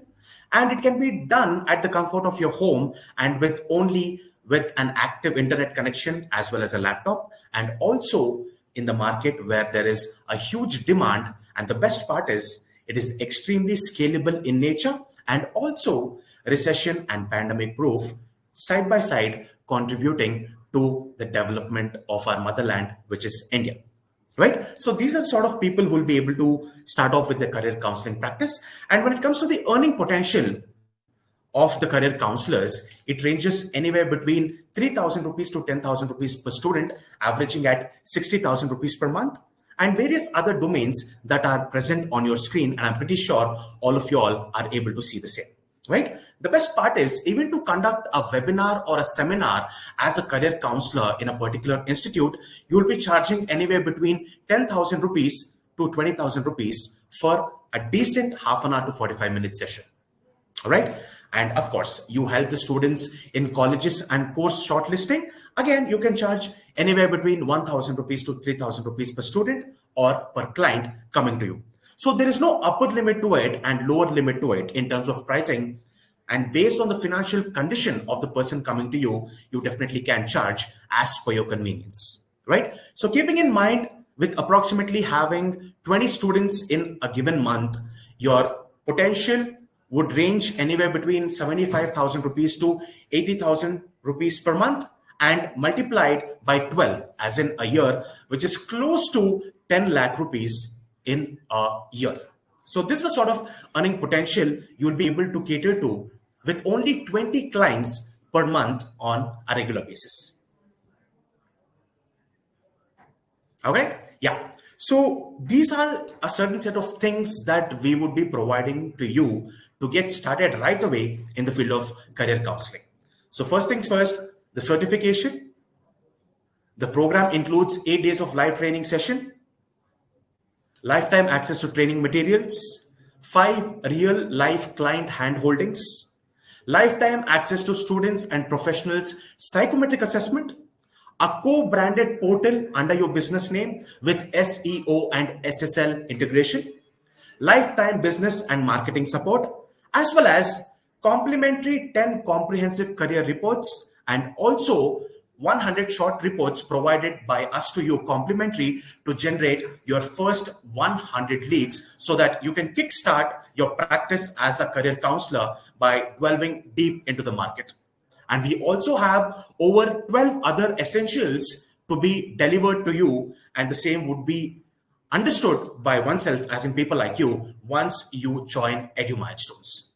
And it can be done at the comfort of your home and with an active internet connection as well as a laptop, and also in the market where there is a huge demand. And the best part is it is extremely scalable in nature and also recession and pandemic proof, side by side, contributing to the development of our motherland, which is India. Right? So these are sort of people who will be able to start off with their career counseling practice. And when it comes to the earning potential of the career counselors, it ranges anywhere between 3,000 rupees to 10,000 rupees per student, averaging at 60,000 rupees per month, and various other domains that are present on your screen. And I'm pretty sure all of you all are able to see the same. right? The best part is, even to conduct a webinar or a seminar as a career counselor in a particular institute, you'll be charging anywhere between 10,000 rupees to 20,000 rupees for a decent half an hour to 45-minute session. All right. And of course, you help the students in colleges and course shortlisting. Again, you can charge anywhere between 1,000 rupees to 3,000 rupees per student or per client coming to you. So there is no upper limit to it and lower limit to it in terms of pricing. And based on the financial condition of the person coming to you, you definitely can charge as per your convenience, right? So keeping in mind, with approximately having 20 students in a given month, your potential would range anywhere between 75,000 rupees to 80,000 rupees per month, and multiplied by 12 as in a year, which is close to 10 lakh rupees in a year. So this is the sort of earning potential you'll be able to cater to with only 20 clients per month on a regular basis. Okay, yeah. So these are a certain set of things that we would be providing to you to get started right away in the field of career counseling. So first things first, the certification. The program includes 8 days of live training session, lifetime access to training materials, 5 real life client handholdings, lifetime access to students and professionals psychometric assessment, a co-branded portal under your business name with SEO and SSL integration, lifetime business and marketing support, as well as complimentary 10 comprehensive career reports and also 100 short reports provided by us to you complimentary to generate your first 100 leads so that you can kickstart your practice as a career counselor by delving deep into the market. And we also have over 12 other essentials to be delivered to you, and the same would be understood by oneself, as in people like you, once you join Edu Milestones.